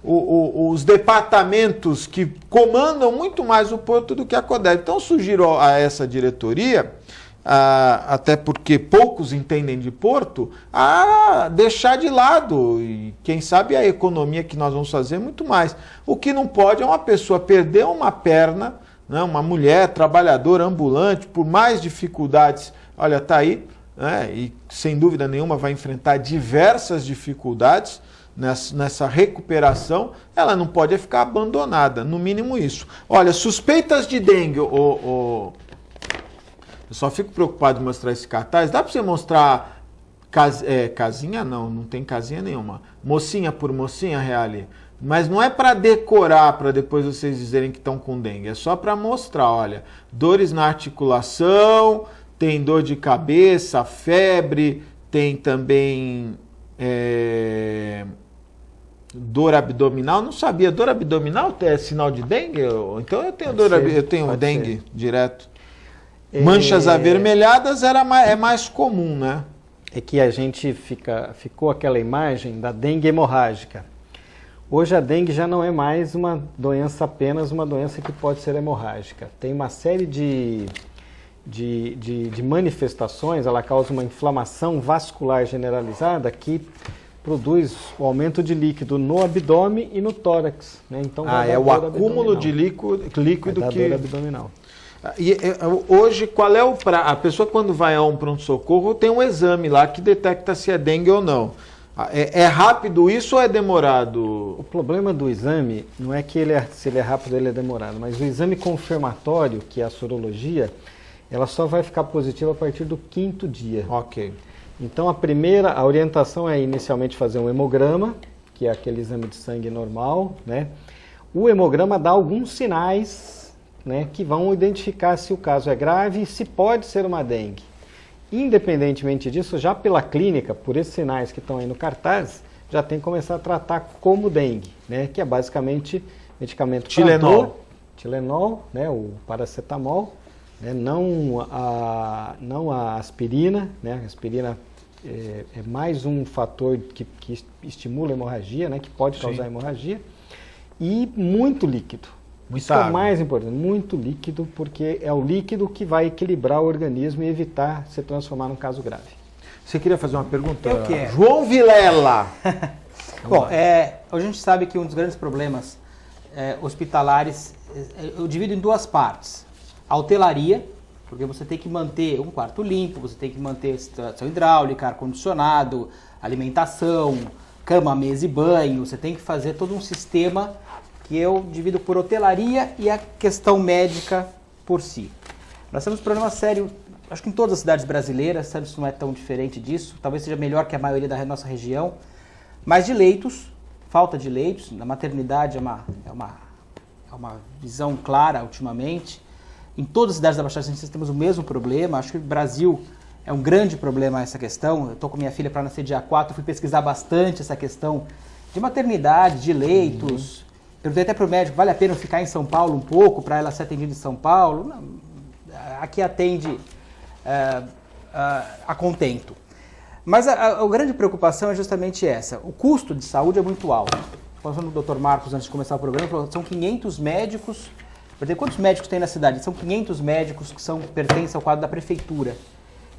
os departamentos que comandam muito mais o porto do que a Codesp. Então sugiro a essa diretoria, até porque poucos entendem de porto, a deixar de lado, e quem sabe a economia que nós vamos fazer muito mais. O que não pode é uma pessoa perder uma perna, né, uma mulher trabalhadora ambulante, por mais dificuldades, olha, está aí, né, e sem dúvida nenhuma vai enfrentar diversas dificuldades nessa recuperação, ela não pode ficar abandonada, no mínimo isso. Olha, suspeitas de dengue, eu só fico preocupado de mostrar esse cartaz. Dá para você mostrar casinha? Não tem casinha nenhuma. Mocinha por mocinha, Reale. Mas não é para decorar, para depois vocês dizerem que estão com dengue. É só para mostrar, olha. Dores na articulação, tem dor de cabeça, febre, tem também dor abdominal, não sabia. Dor abdominal é sinal de dengue? Então eu tenho eu tenho dengue direto. Manchas avermelhadas é mais comum, né? É que a gente ficou aquela imagem da dengue hemorrágica. Hoje a dengue já não é mais uma doença apenas, uma doença que pode ser hemorrágica. Tem uma série de manifestações, ela causa uma inflamação vascular generalizada que produz o aumento de líquido no abdômen e no tórax. Né? Então, é o acúmulo de líquido que... dor abdominal. E hoje, qual é a pessoa quando vai a um pronto-socorro tem um exame lá que detecta se é dengue ou não. É rápido isso ou é demorado? O problema do exame não é que se ele é rápido ou ele é demorado, mas o exame confirmatório, que é a sorologia, ela só vai ficar positiva a partir do 5º dia. Ok. Então a orientação é inicialmente fazer um hemograma, que é aquele exame de sangue normal, né? O hemograma dá alguns sinais, né, que vão identificar se o caso é grave e se pode ser uma dengue. Independentemente disso, já pela clínica, por esses sinais que estão aí no cartaz, já tem que começar a tratar como dengue, né, que é basicamente medicamento Tilenol, né, o paracetamol, né, não a aspirina, né, a aspirina é mais um fator que estimula a hemorragia, né, que pode causar hemorragia, e muito líquido. Isso é o mais importante, muito líquido, porque é o líquido que vai equilibrar o organismo e evitar se transformar num caso grave. Você queria fazer uma pergunta? Eu quero. João Vilela! Bom, a gente sabe que um dos grandes problemas hospitalares, eu divido em duas partes. A hotelaria, porque você tem que manter um quarto limpo, você tem que manter situação hidráulica, ar-condicionado, alimentação, cama, mesa e banho, você tem que fazer todo um sistema que eu divido por hotelaria e a questão médica por si. Nós temos um problema sério, acho que em todas as cidades brasileiras, Santos não é tão diferente disso, talvez seja melhor que a maioria da nossa região, mas de leitos, falta de leitos, na maternidade é uma visão clara ultimamente. Em todas as cidades da Baixada Santista temos o mesmo problema, acho que o Brasil é um grande problema essa questão. Eu estou com minha filha para nascer dia 4, fui pesquisar bastante essa questão de maternidade, de leitos. Perguntei até para o médico, vale a pena ficar em São Paulo um pouco para ela ser atendida em São Paulo? Não, aqui atende a contento. Mas a grande preocupação é justamente essa. O custo de saúde é muito alto. Falando do Dr. Marcos, antes de começar o programa, falou, são 500 médicos. Quantos médicos tem na cidade? São 500 médicos que pertencem ao quadro da prefeitura.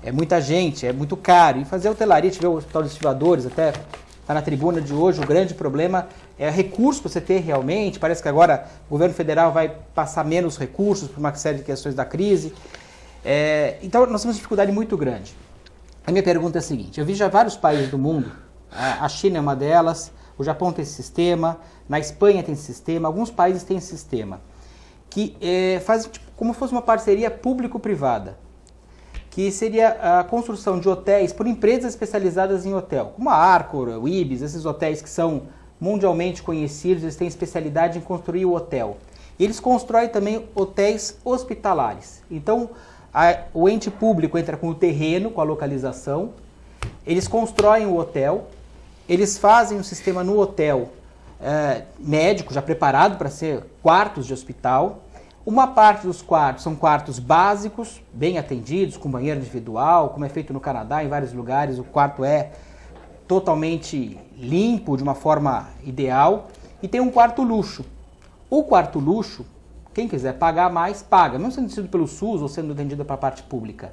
É muita gente, é muito caro. E fazer hotelaria, tive o Hospital dos Estivadores, até está na tribuna de hoje, o grande problema é recurso para você ter realmente. Parece que agora o governo federal vai passar menos recursos por uma série de questões da crise. Então nós temos uma dificuldade muito grande. A minha pergunta é a seguinte, eu vi já vários países do mundo, a China é uma delas, o Japão tem esse sistema, na Espanha tem esse sistema, alguns países têm esse sistema, que faz como se fosse uma parceria público-privada, que seria a construção de hotéis por empresas especializadas em hotel, como a Arcor, o Ibis, esses hotéis que são mundialmente conhecidos, eles têm especialidade em construir o hotel. E eles constroem também hotéis hospitalares. Então, o ente público entra com o terreno, com a localização, eles constroem o hotel, eles fazem um sistema no hotel médico, já preparado para ser quartos de hospital. Uma parte dos quartos são quartos básicos, bem atendidos, com banheiro individual, como é feito no Canadá, em vários lugares, o quarto é totalmente limpo, de uma forma ideal, e tem um quarto luxo. O quarto luxo, quem quiser pagar mais, paga, não sendo atendido pelo SUS ou sendo atendido para a parte pública.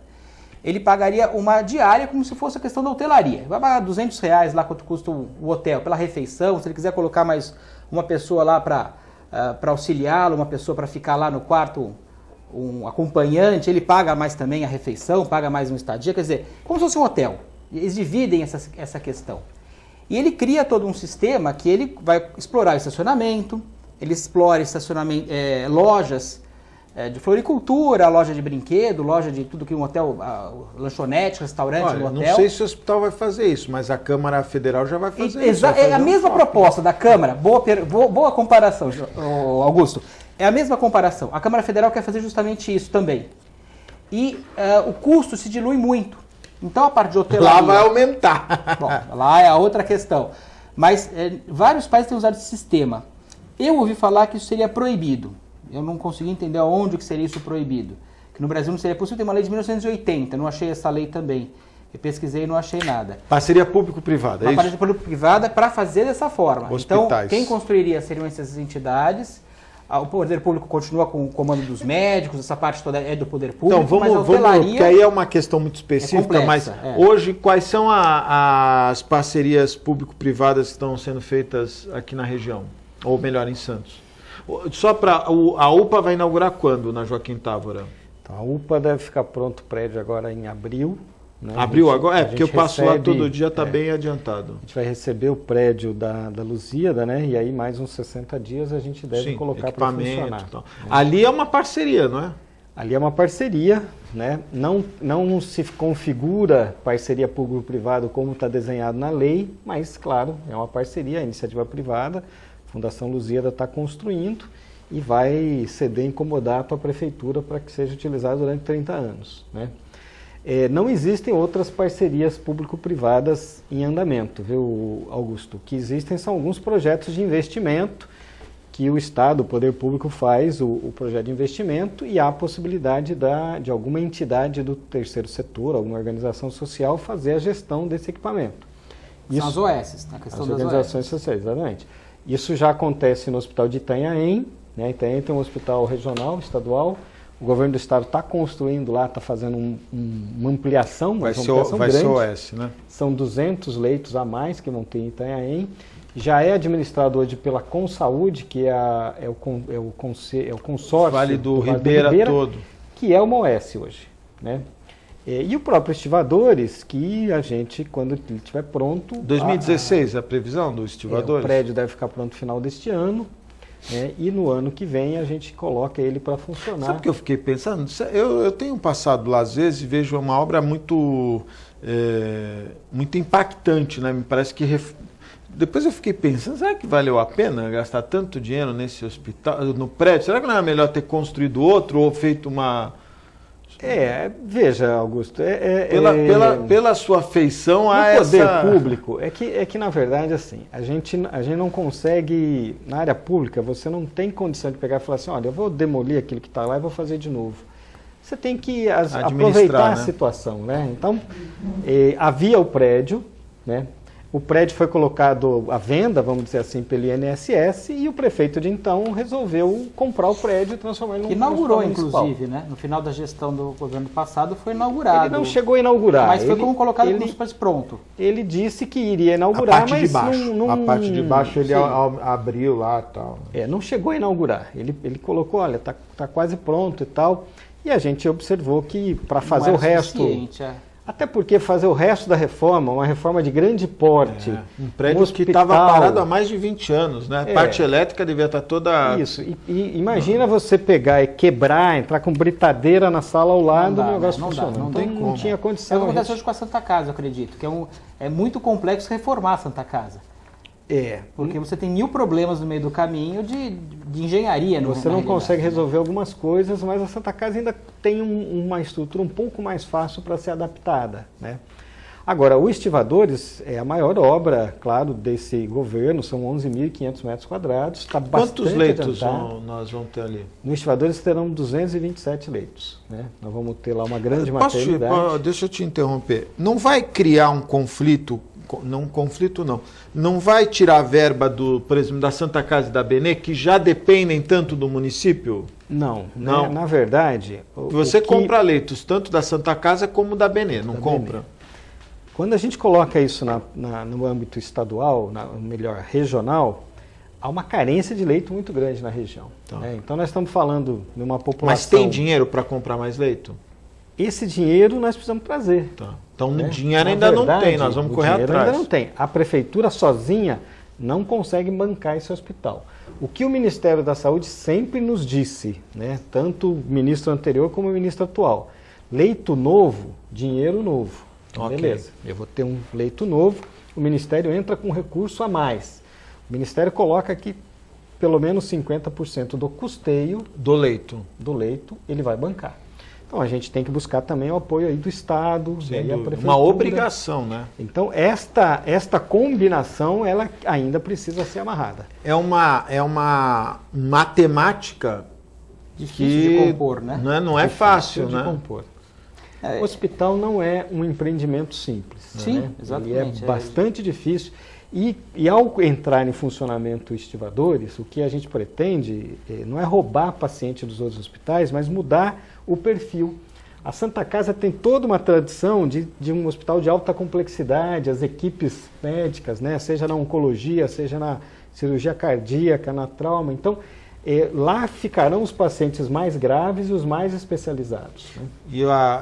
Ele pagaria uma diária como se fosse a questão da hotelaria. Vai pagar R$200 lá quanto custa o hotel, pela refeição, se ele quiser colocar mais uma pessoa lá para auxiliá-lo, uma pessoa para ficar lá no quarto, um acompanhante, ele paga mais também a refeição, paga mais uma estadia, quer dizer, como se fosse um hotel. Eles dividem essa questão. E ele cria todo um sistema que ele vai explorar o estacionamento, ele explora estacionamento, lojas de floricultura, loja de brinquedo, loja de tudo que um hotel, lanchonete, restaurante no hotel. Não sei se o hospital vai fazer isso, mas a Câmara Federal já vai fazer isso. É a mesma proposta da Câmara, boa comparação, Augusto. É a mesma comparação. A Câmara Federal quer fazer justamente isso também. E o custo se dilui muito. Então a parte de hotelaria... Lá vai aumentar. Bom, lá é a outra questão. Mas vários países têm usado esse sistema. Eu ouvi falar que isso seria proibido. Eu não consegui entender aonde que seria isso proibido. Que no Brasil não seria possível, tem uma lei de 1980, não achei essa lei também. Eu pesquisei e não achei nada. Parceria público-privada, é Uma isso? parceria público-privada para fazer dessa forma. Hospitais. Então, quem construiria seriam essas entidades. O poder público continua com o comando dos médicos, essa parte toda é do poder público, Então, mas a vamos, hotelaria... porque aí é uma questão muito específica, complexa, mas hoje quais são as parcerias público-privadas que estão sendo feitas aqui na região? Ou melhor, em Santos? Só para... A UPA vai inaugurar quando na Joaquim Távora? Então, a UPA deve ficar pronto o prédio agora em abril. Né? Abril agora? É, porque eu passo lá recebe, todo dia, está bem adiantado. A gente vai receber o prédio da Lusíada, né? E aí mais uns 60 dias a gente deve colocar para funcionar. Né? Ali é uma parceria, não é? Ali é uma parceria, né? Não se configura parceria público-privado como está desenhado na lei, mas, claro, é uma parceria, a iniciativa privada, a Fundação Lusíada está construindo e vai ceder incomodato para a prefeitura para que seja utilizado durante 30 anos, né? Não existem outras parcerias público-privadas em andamento, viu, Augusto? O que existem são alguns projetos de investimento que o Estado, o poder público faz o projeto de investimento e há a possibilidade de alguma entidade do terceiro setor, alguma organização social, fazer a gestão desse equipamento. São as OS, na questão das das organizações OS. sociais, exatamente. Isso já acontece no Hospital de Itanhaém, né? Itanhaém tem um hospital regional, estadual. O governo do estado está construindo lá, está fazendo uma ampliação, vai ser OS, né? São 200 leitos a mais que vão ter em Itanhaém. Já é administrado hoje pela Consaúde, que é o consórcio Vale do Ribeira todo, que é uma OS hoje, né? E o próprio Estivadores, que a gente, quando ele estiver pronto... 2016 é a previsão do Estivadores? O prédio deve ficar pronto no final deste ano. E no ano que vem a gente coloca ele para funcionar. Sabe o que eu fiquei pensando? Eu tenho passado lá às vezes e vejo uma obra muito impactante, né? Me parece que... Depois eu fiquei pensando, será que valeu a pena gastar tanto dinheiro nesse hospital, no prédio? Será que não era melhor ter construído outro ou feito uma... Veja, Augusto, pela sua feição a essa... O essa... poder público, é que na verdade, assim, a gente não consegue, na área pública, você não tem condição de pegar e falar assim, olha, eu vou demolir aquilo que está lá e vou fazer de novo. Você tem que aproveitar a situação, né? Então, havia o prédio, né? O prédio foi colocado à venda, vamos dizer assim, pelo INSS e o prefeito de então resolveu comprar o prédio e transformar ele num inaugurou, inclusive, né? No final da gestão do governo passado foi inaugurado. Ele não chegou a inaugurar. Mas foi como colocado como se fosse pronto. Ele disse que iria inaugurar, a parte de baixo ele abriu lá e tal. Não chegou a inaugurar. Ele colocou, olha, tá quase pronto e tal. E a gente observou que para fazer o resto... Até porque fazer o resto da reforma, uma reforma de grande porte... Um prédio que estava parado há mais de 20 anos, né? A parte elétrica devia estar toda... Isso, e imagina você pegar e quebrar, entrar com britadeira na sala ao lado e o negócio funcionando. Não tinha condição. É o que acontece hoje com a Santa Casa, eu acredito, que é muito complexo reformar a Santa Casa. Porque você tem 1000 problemas no meio do caminho de engenharia. Você não consegue resolver algumas coisas, mas a Santa Casa ainda tem uma estrutura um pouco mais fácil para ser adaptada, né? Agora, o Estivadores é a maior obra, claro, desse governo, são 11.500 metros quadrados. Está Quantos leitos nós vamos ter ali? No Estivadores terão 227 leitos, né? Nós vamos ter lá uma grande maternidade. Deixa eu te interromper. Não vai criar um conflito? Não vai tirar a verba por exemplo, da Santa Casa e da Benê, que já dependem tanto do município? Não. Na verdade... Você compra leitos tanto da Santa Casa como da Benê, não compra? Benê. Quando a gente coloca isso no âmbito estadual, melhor, regional, há uma carência de leito muito grande na região. Né? Então nós estamos falando de uma população... Mas tem dinheiro para comprar mais leito? Esse dinheiro nós precisamos trazer. Então o dinheiro ainda não tem, nós vamos correr atrás. Ainda não tem. A prefeitura sozinha não consegue bancar esse hospital. O que o Ministério da Saúde sempre nos disse, né, tanto o ministro anterior como o ministro atual, leito novo, dinheiro novo. Beleza, eu vou ter um leito novo, o Ministério entra com recurso a mais. O Ministério coloca aqui pelo menos 50% do custeio do leito, ele vai bancar. Então a gente tem que buscar também o apoio aí do Estado, e a prefeitura. Uma obrigação, né? Então esta combinação, ela ainda precisa ser amarrada. É uma matemática Difícil de compor, né? Não é fácil, de né? compor. O hospital não é um empreendimento simples. Sim, né? exatamente. Ele é bastante difícil. E ao entrar em funcionamento estivadores, o que a gente pretende não é roubar paciente dos outros hospitais, mas mudar o perfil. A Santa Casa tem toda uma tradição de um hospital de alta complexidade, as equipes médicas, né? Seja na oncologia, seja na cirurgia cardíaca, na trauma. Então, lá ficarão os pacientes mais graves e os mais especializados. Né?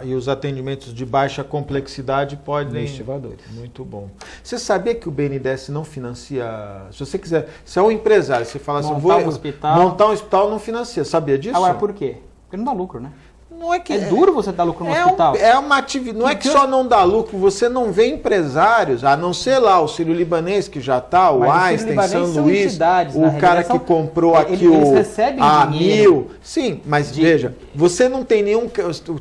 E os atendimentos de baixa complexidade podem... Estivadores. Muito bom. Você sabia que o BNDES não financia... Se você quiser... Se é um empresário, você fala assim... Montar um hospital... Montar um hospital não financia. Sabia disso? Agora, por quê? Porque não dá lucro, né? Não é que... É duro você dar lucro no hospital. É uma atividade... Não é que só não dá lucro, você não vê empresários, a não ser lá o Sírio-Libanês, que já está, o Einstein, São Luís, o cara que comprou aqui a Mil. Sim, mas veja, você não tem nenhum...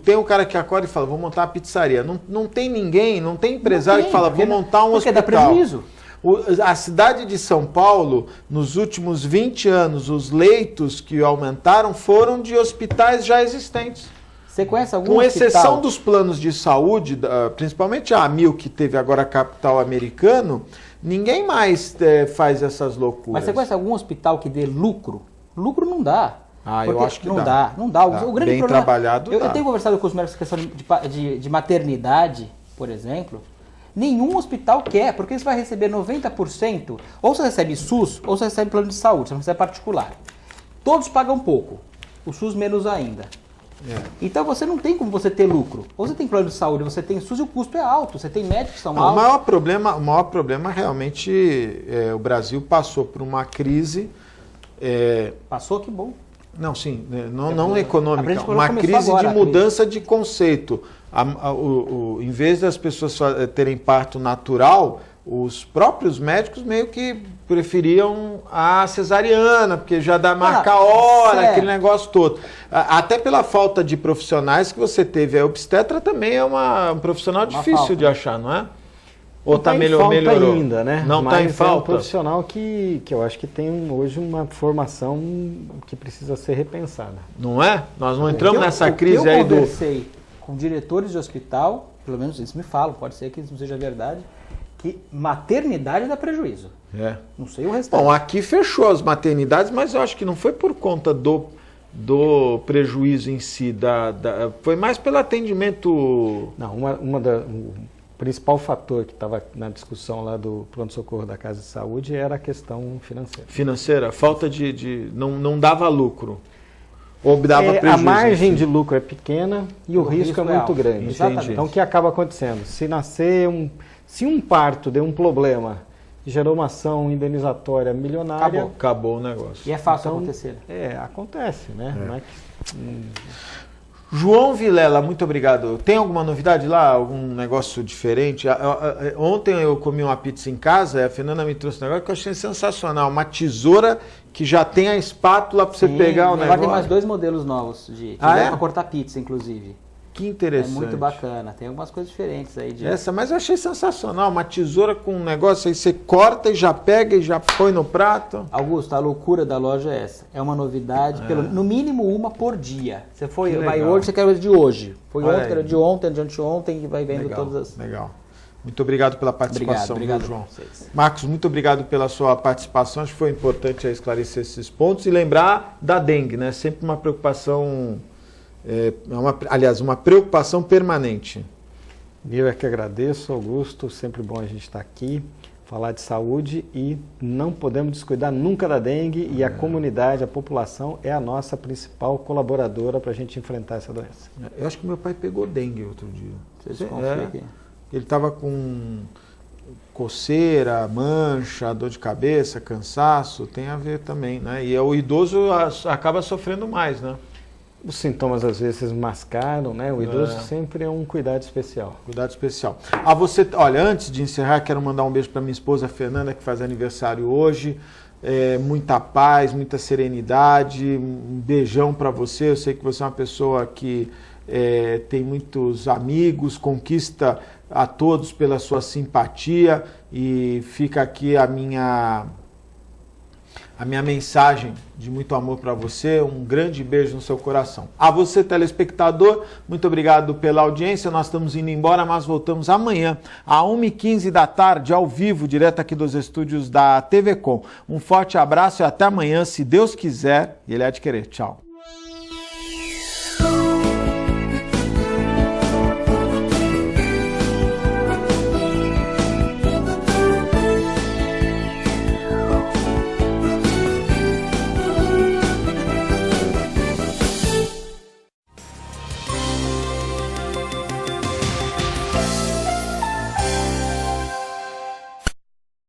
Tem um cara que acorda e fala, vou montar uma pizzaria. Não tem ninguém, não tem empresário que fala, vou montar um hospital. Porque dá prejuízo. A cidade de São Paulo, nos últimos 20 anos, os leitos que aumentaram foram de hospitais já existentes. Você conhece algum Com exceção hospital? dos planos de saúde, principalmente a Amil, que teve agora capital americano, ninguém mais faz essas loucuras. Mas você conhece algum hospital que dê lucro? Lucro não dá. Eu acho que não dá. Não dá. O grande bem problema, trabalhado eu tenho conversado com os médicos questão de maternidade, por exemplo. Nenhum hospital quer, porque você vai receber 90%, ou você recebe SUS, ou você recebe plano de saúde, você não recebe particular. Todos pagam pouco, o SUS menos ainda. Então você não tem como você ter lucro. Ou você tem plano de saúde, você tem SUS e o custo é alto. Você tem médicos que são altos. O maior problema realmente o Brasil passou por uma crise. Passou, que bom. Não, sim, não econômica, uma crise agora, de mudança de conceito. Em vez das pessoas terem parto natural, os próprios médicos meio que preferiam a cesariana, porque já marca a hora, aquele negócio todo. Até pela falta de profissionais que você teve. A obstetra também é um profissional difícil de achar, não é? Ou está melhorou ainda, né? Não está em falta? É um profissional que eu acho que tem hoje uma formação que precisa ser repensada. Não é? Nós não entramos nessa crise aí do... Eu conversei com diretores de hospital, pelo menos eles me falam, pode ser que isso não seja verdade, que maternidade dá prejuízo. Não sei o restante. Bom, aqui fechou as maternidades, mas eu acho que não foi por conta do prejuízo em si, foi mais pelo atendimento... Não, o principal fator que estava na discussão lá do pronto-socorro da Casa de Saúde era a questão financeira. Financeira? Falta não dava lucro. Ou dava prejuízo. A margem de lucro é pequena e o risco é muito grande. Exatamente. Então o que acaba acontecendo? Se um parto deu um problema e gerou uma ação indenizatória milionária... Acabou o negócio. E é fácil acontecer. Acontece, né? Não é que... João Vilela, muito obrigado. Tem alguma novidade lá? Algum negócio diferente? Ontem eu comi uma pizza em casa, a Fernanda me trouxe um negócio que eu achei sensacional. Uma tesoura que já tem a espátula para você pegar o negócio. Agora tem mais 2 modelos novos de para cortar pizza, inclusive. Que interessante. É muito bacana. Tem algumas coisas diferentes aí. Mas eu achei sensacional. Uma tesoura com um negócio aí, você corta e já pega e já põe no prato. Augusto, a loucura da loja é essa. É uma novidade, no mínimo uma por dia. Você vai hoje, você quer ver de hoje. Foi ontem, quer de ontem, de anteontem, e vai vendo todas as... Legal. Muito obrigado pela participação, obrigado, João. Marcos, muito obrigado pela sua participação. Acho que foi importante esclarecer esses pontos e lembrar da dengue, né? Sempre uma preocupação... uma preocupação permanente. Eu é que agradeço, Augusto, sempre bom a gente estar aqui, falar de saúde e não podemos descuidar nunca da dengue e a comunidade, a população é a nossa principal colaboradora para a gente enfrentar essa doença. Eu acho que meu pai pegou dengue outro dia. Você confia aqui? Ele estava com coceira, mancha, dor de cabeça, cansaço, tem a ver também, né? E o idoso acaba sofrendo mais, né? Os sintomas às vezes mascaram, né? O idoso sempre é um cuidado especial. Cuidado especial. Olha, antes de encerrar, quero mandar um beijo para minha esposa Fernanda, que faz aniversário hoje. Muita paz, muita serenidade. Um beijão para você. Eu sei que você é uma pessoa que tem muitos amigos, conquista a todos pela sua simpatia, e fica aqui a minha mensagem de muito amor para você, um grande beijo no seu coração. A você, telespectador, muito obrigado pela audiência, nós estamos indo embora, mas voltamos amanhã, às 1h15 da tarde, ao vivo, direto aqui dos estúdios da TV Com. Um forte abraço e até amanhã, se Deus quiser, e Ele há de querer. Tchau.